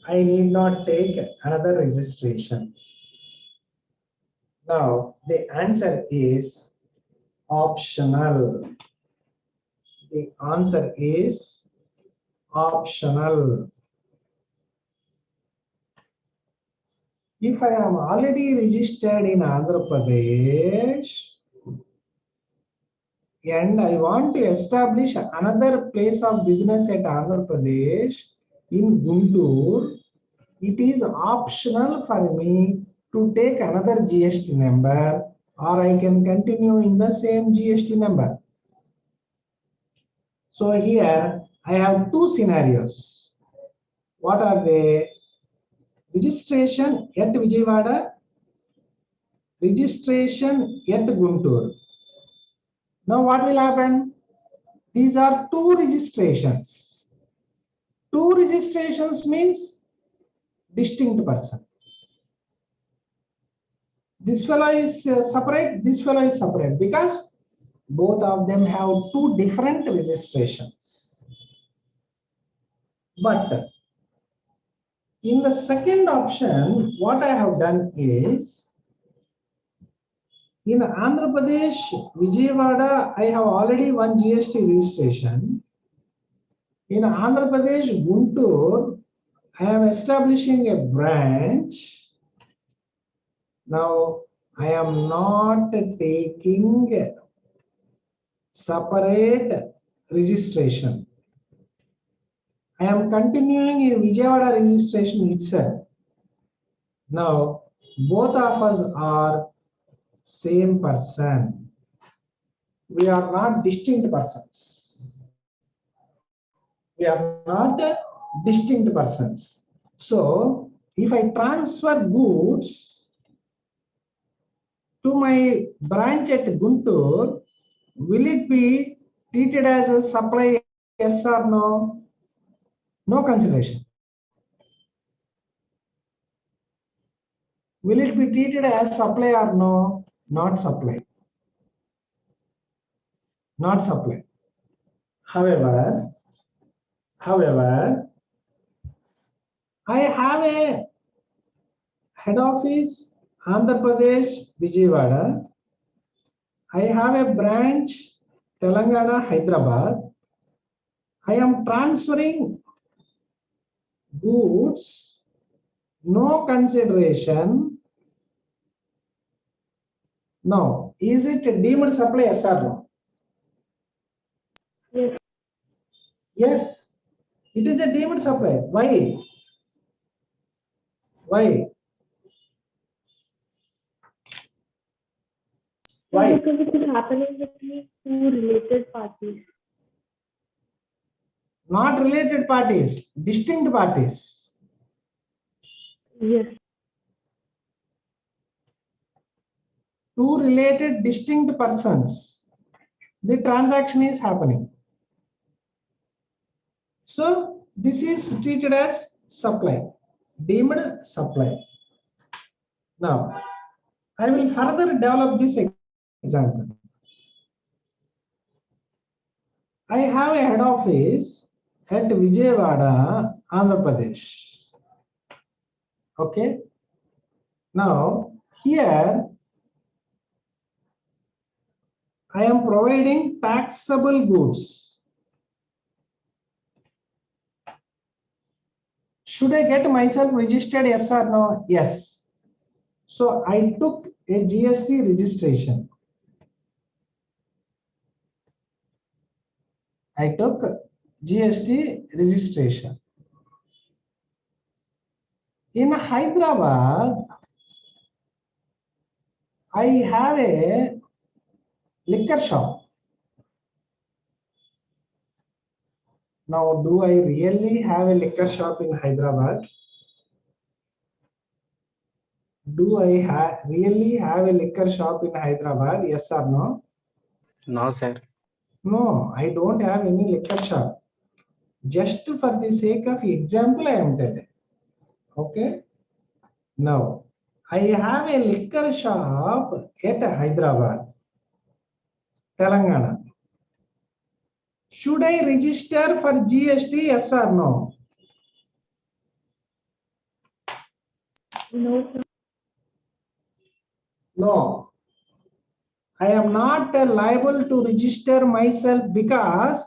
I need not take another registration. Now, the answer is optional. The answer is optional. If I am already registered in Andhra Pradesh and I want to establish another place of business at Andhra Pradesh in Guntur, it is optional for me to take another GST number, or I can continue in the same GST number. So here I have two scenarios. What are they? Registration at Vijayawada, registration at Guntur. Now what will happen? These are two registrations. Two registrations means distinct person. This fellow is separate, this fellow is separate, because both of them have two different registrations. But in the second option, what I have done is, in Andhra Pradesh, Vijayawada, I have already one GST registration. In Andhra Pradesh, Guntur, I am establishing a branch. Now, I am not taking separate registration. I am continuing in Vijayawada registration itself. Now, both of us are same person. We are not distinct persons. We are not distinct persons. So, if I transfer goods to my branch at Guntur, will it be treated as a supply, yes or no? No consideration. Will it be treated as supply or no? Not supply. Not supply. However, I have a head office, Andhra Pradesh, Vijayawada. I have a branch, Telangana, Hyderabad. I am transferring goods, no consideration. Now, is it a deemed supply, yes or no? Yes. Yes, it is a deemed supply. Why? Why? Why? Because it is happening between two related parties. Not related parties, distinct parties. Yes. Two related distinct persons. The transaction is happening. So this is treated as supply, deemed supply. Now, I will further develop this example. I have a head office at Vijayawada, Andhra Pradesh. Okay. Now, here I am providing taxable goods. Should I get myself registered, yes or no? Yes. So I took a GST registration. I took GST registration. In Hyderabad, I have a liquor shop. Now, do I really have a liquor shop in Hyderabad? Do I really have a liquor shop in Hyderabad? Yes or no? No, sir. No, I don't have any liquor shop. Just for the sake of example, I am telling. Okay. Now, I have a liquor shop at Hyderabad, Telangana. Should I register for GST, yes or no? No, sir. No. I am not liable to register myself because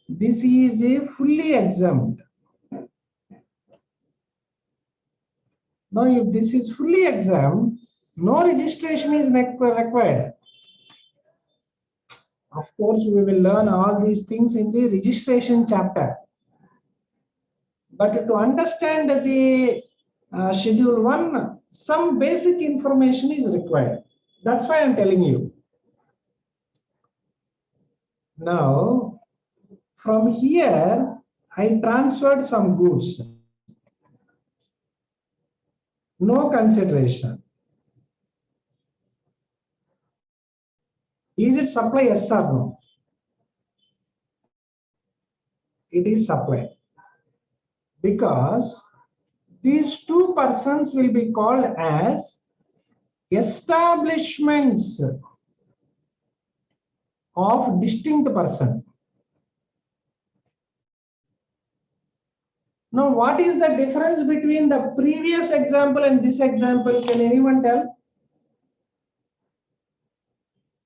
this is a fully exempt. Now, if this is fully exempt, no registration is required. Of course, we will learn all these things in the registration chapter. But to understand the schedule 1, some basic information is required. That's why I'm telling you. Now, from here, I transferred some goods. No consideration. Is it supply, yes or no? It is supply. Because these two persons will be called as establishments of distinct person. Now, what is the difference between the previous example and this example? Can anyone tell?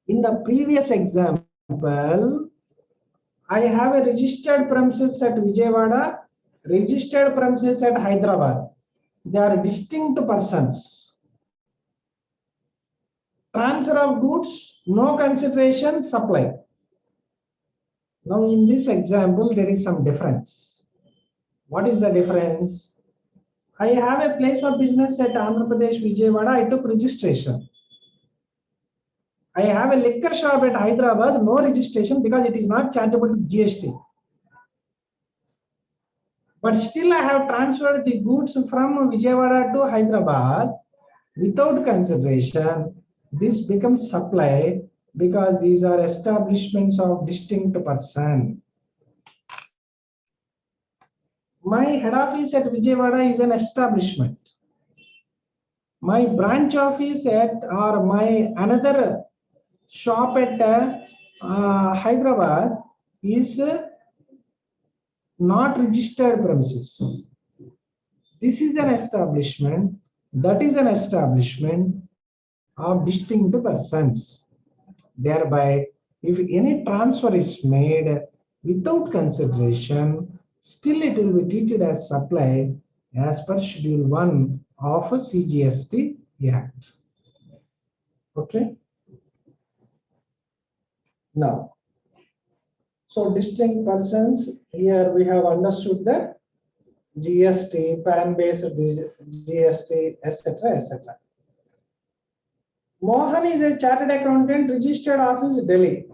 In the previous example, I have a registered premises at Vijayawada, registered premises at Hyderabad. They are distinct persons. Transfer of goods, no consideration, supply. Now, in this example, there is some difference. What is the difference? I have a place of business at Andhra Pradesh, Vijayawada. I took registration. I have a liquor shop at Hyderabad, no registration because it is not chargeable to GST. But still, I have transferred the goods from Vijayawada to Hyderabad without consideration. This becomes supply because these are establishments of distinct person. My head office at Vijayawada is an establishment. My branch office at or my another shop at Hyderabad is not registered premises. This is an establishment, that is an establishment of distinct persons. Thereby, if any transfer is made without consideration, still it will be treated as supply as per Schedule 1 of CGST Act. Okay. Now, so distinct persons, here we have understood that GST, PAN-based GST, etc., etc. Mohan is a chartered accountant, registered office, Delhi.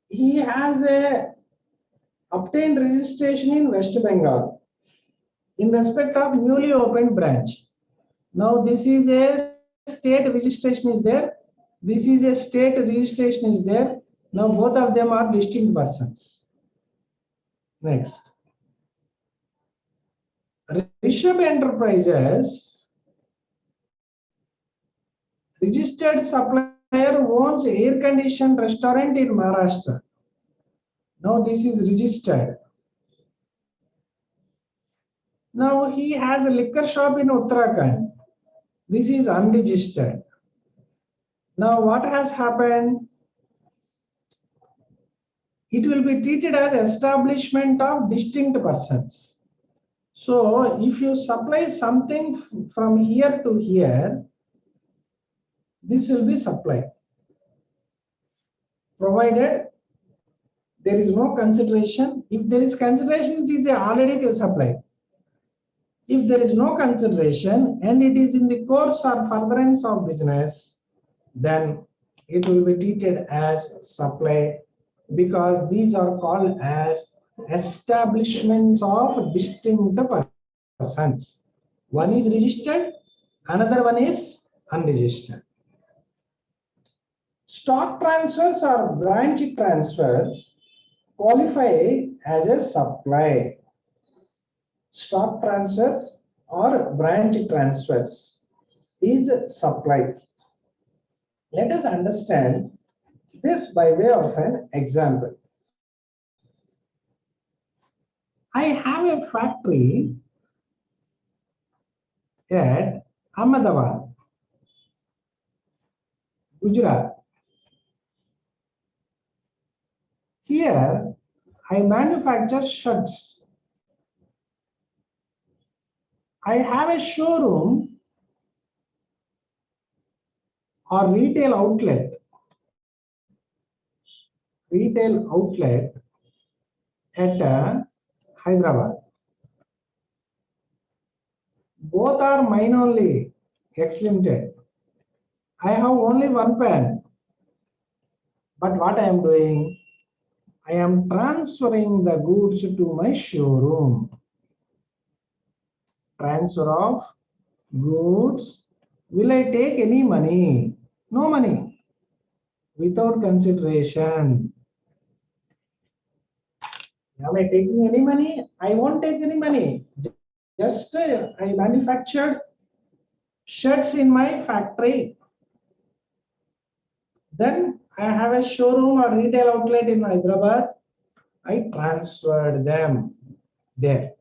He has obtained registration in West Bengal in respect of newly opened branch. Now, this is a state registration is there. This is a state registration is there. Now, both of them are distinct persons. Next. Rishabh Enterprises, registered supplier, owns air-conditioned restaurant in Maharashtra. Now, this is registered. Now, he has a liquor shop in Uttarakhand. This is unregistered. Now, what has happened? It will be treated as establishment of distinct persons. So, if you supply something from here to here, this will be supply. Provided there is no consideration. If there is consideration, it is already a supply. If there is no consideration and it is in the course or furtherance of business, then it will be treated as supply because these are called as establishments of distinct persons. One is registered, another one is unregistered. Stock transfers or branch transfers qualify as a supply. Stock transfers or branch transfers is supply. Let us understand this by way of an example. I have a factory at Ahmedabad, Gujarat. Here, I manufacture shirts. I have a showroom or retail outlet at Hyderabad. Both are mine only, X Limited. I have only one pen. But what I am doing? I am transferring the goods to my showroom. Transfer of goods. Will I take any money? No money. Without consideration. Am I taking any money? I won't take any money. Just I manufactured shirts in my factory. Then I have a showroom or retail outlet in Hyderabad. I transferred them there.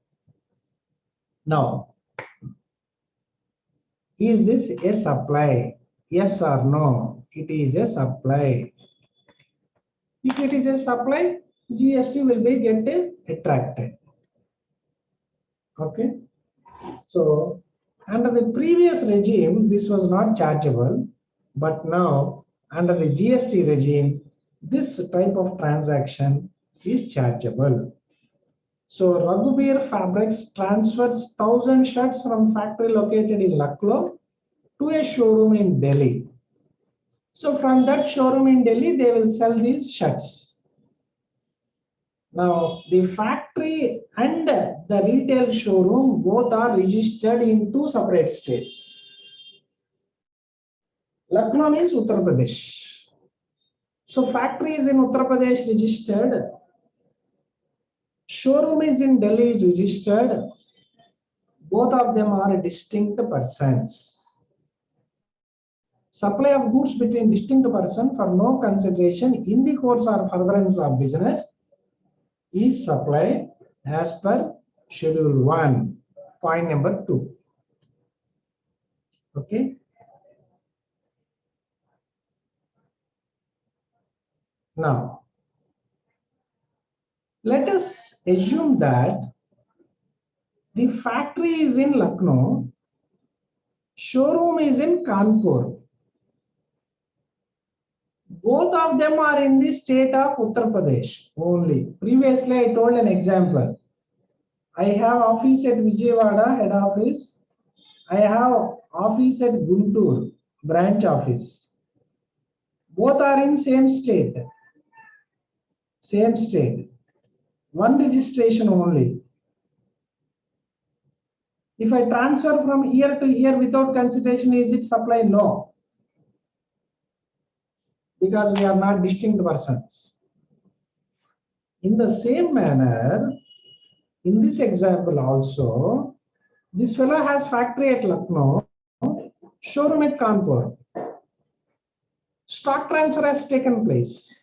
Now, is this a supply? Yes or no? It is a supply. If it is a supply, GST will be get attracted. Okay. So under the previous regime, this was not chargeable, but now under the GST regime, this type of transaction is chargeable. So Raghubir Fabrics transfers 1,000 shirts from factory located in Lucknow to a showroom in Delhi. So from that showroom in Delhi, they will sell these shirts. Now the factory and the retail showroom both are registered in two separate states. Lucknow means Uttar Pradesh. So factory is in Uttar Pradesh registered. Showroom is in Delhi registered. Both of them are distinct persons. Supply of goods between distinct persons for no consideration in the course or furtherance of business is supply as per Schedule 1, point number 2. Okay. Now, let us assume that the factory is in Lucknow, showroom is in Kanpur. Both of them are in the state of Uttar Pradesh only. Previously, I told an example. I have office at Vijayawada, head office. I have office at Guntur, branch office. Both are in same state. Same state. One registration only. If I transfer from year to year without consideration, is it supply? No. Because we are not distinct persons. In the same manner, in this example also, this fellow has factory at Lucknow, showroom at Kanpur. Stock transfer has taken place.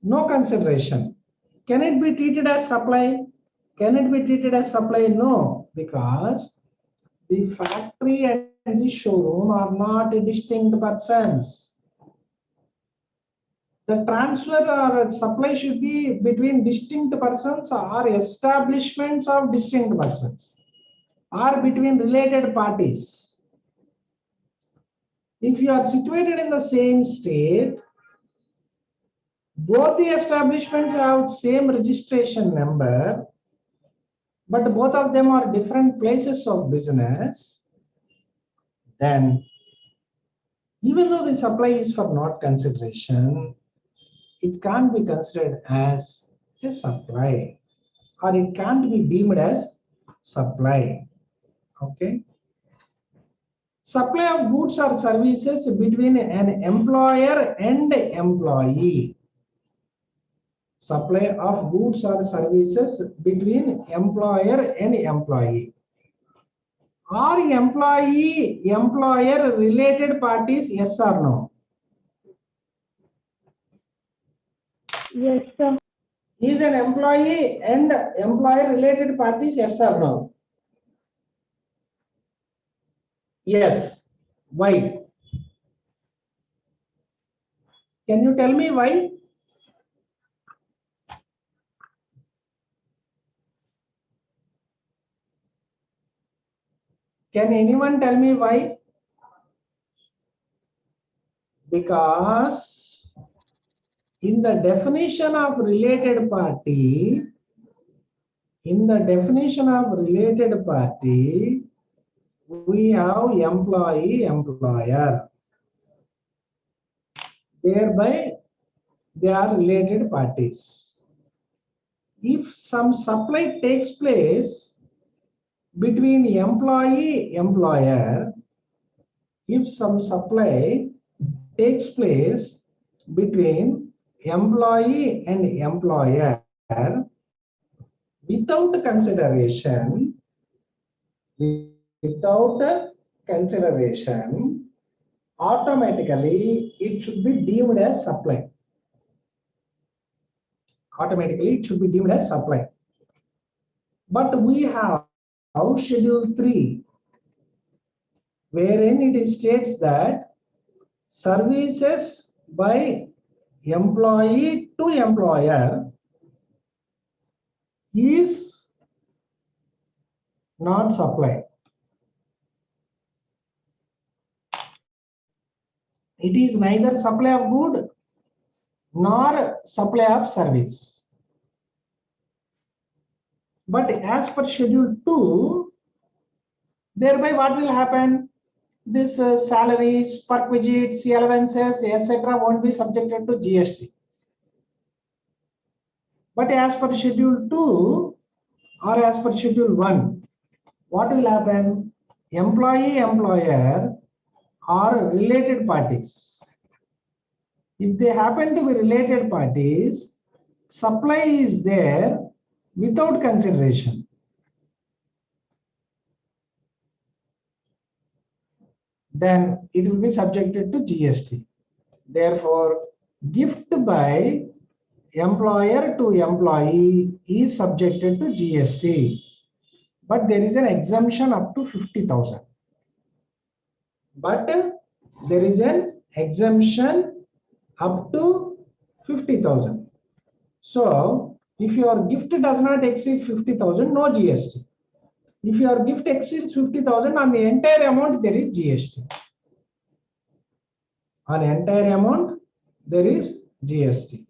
No consideration. Can it be treated as supply? Can it be treated as supply? No, because the factory and the showroom are not distinct persons. The transfer or supply should be between distinct persons or establishments of distinct persons or between related parties. If you are situated in the same state, both the establishments have same registration number, but both of them are different places of business, then even though the supply is for not consideration, it can't be considered as a supply, or it can't be deemed as supply. Okay. Supply of goods or services between an employer and employee. Supply of goods or services between employer and employee. Are employer related parties? Yes or no? Yes, sir. Is an employee and employer related parties? Yes or no? Yes. Why? Can you tell me why? Can anyone tell me why? Because in the definition of related party, we have employee, employer. Thereby, they are related parties. If some supply takes place between employee, employer, if some supply takes place between employee and employer without consideration, automatically it should be deemed as supply. Automatically it should be deemed as supply. But we have Schedule 3, wherein it states that services by employee to employer is not supply. It is neither supply of good nor supply of service. But as per Schedule 2, thereby what will happen? This salaries, perquisites, allowances, etc. won't be subjected to GST. But as per Schedule 2 or as per Schedule 1, what will happen? Employee, employer are related parties. If they happen to be related parties, supply is there without consideration. Then it will be subjected to GST. Therefore, gift by employer to employee is subjected to GST. But there is an exemption up to 50,000. But there is an exemption up to 50,000. So, if your gift does not exceed 50,000, no GST. If your gift exceeds 50,000, on the entire amount there is GST. On entire amount there is GST.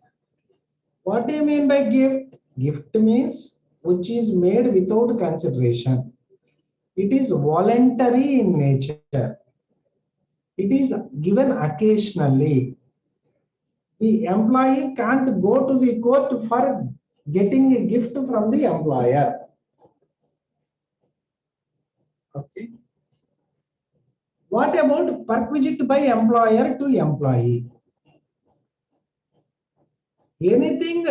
What do you mean by gift? Gift means which is made without consideration. It is voluntary in nature. It is given occasionally. The employee can't go to the court for getting a gift from the employer. Okay. What about perquisite by employer to employee? Anything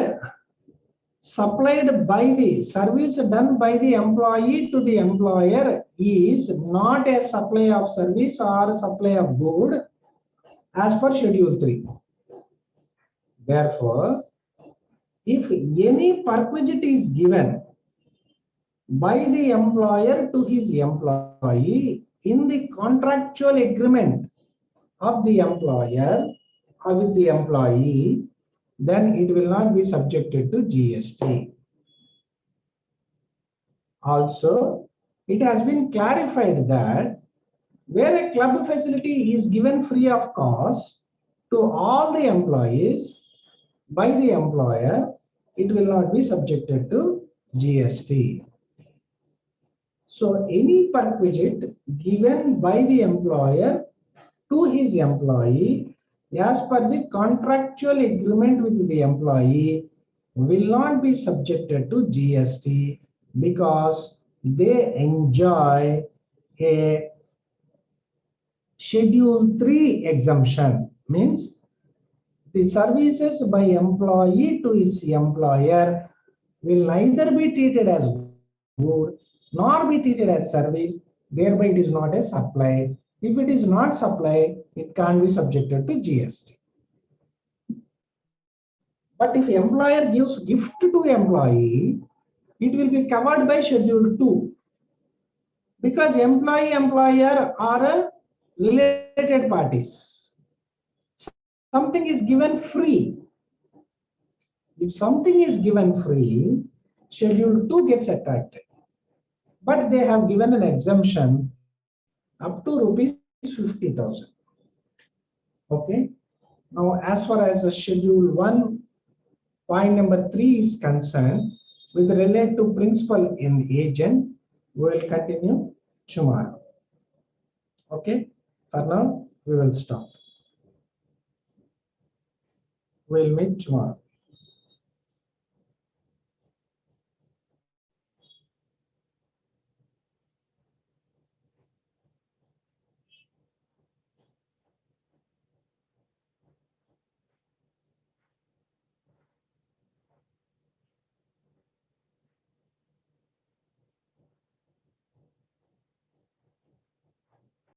supplied by the service done by the employee to the employer is not a supply of service or supply of good as per Schedule 3. Therefore, if any perquisite is given by the employer to his employee in the contractual agreement of the employer or with the employee, then it will not be subjected to GST. Also, it has been clarified that where a club facility is given free of cost to all the employees by the employer, it will not be subjected to GST. So any perquisite given by the employer to his employee as per the contractual agreement with the employee will not be subjected to GST because they enjoy a Schedule 3 exemption. Means the services by employee to its employer will neither be treated as good nor be treated as service, thereby it is not a supply. If it is not supply, it can't be subjected to GST. But if employer gives gift to employee, it will be covered by Schedule 2 because employee employer are related parties. Something is given free. If something is given free, Schedule 2 gets attracted. But they have given an exemption up to rupees 50,000. Okay. Now, as far as the schedule 1, point number 3 is concerned, with relate to principal and agent, we will continue tomorrow. Okay. For now, we will stop. We'll meet tomorrow.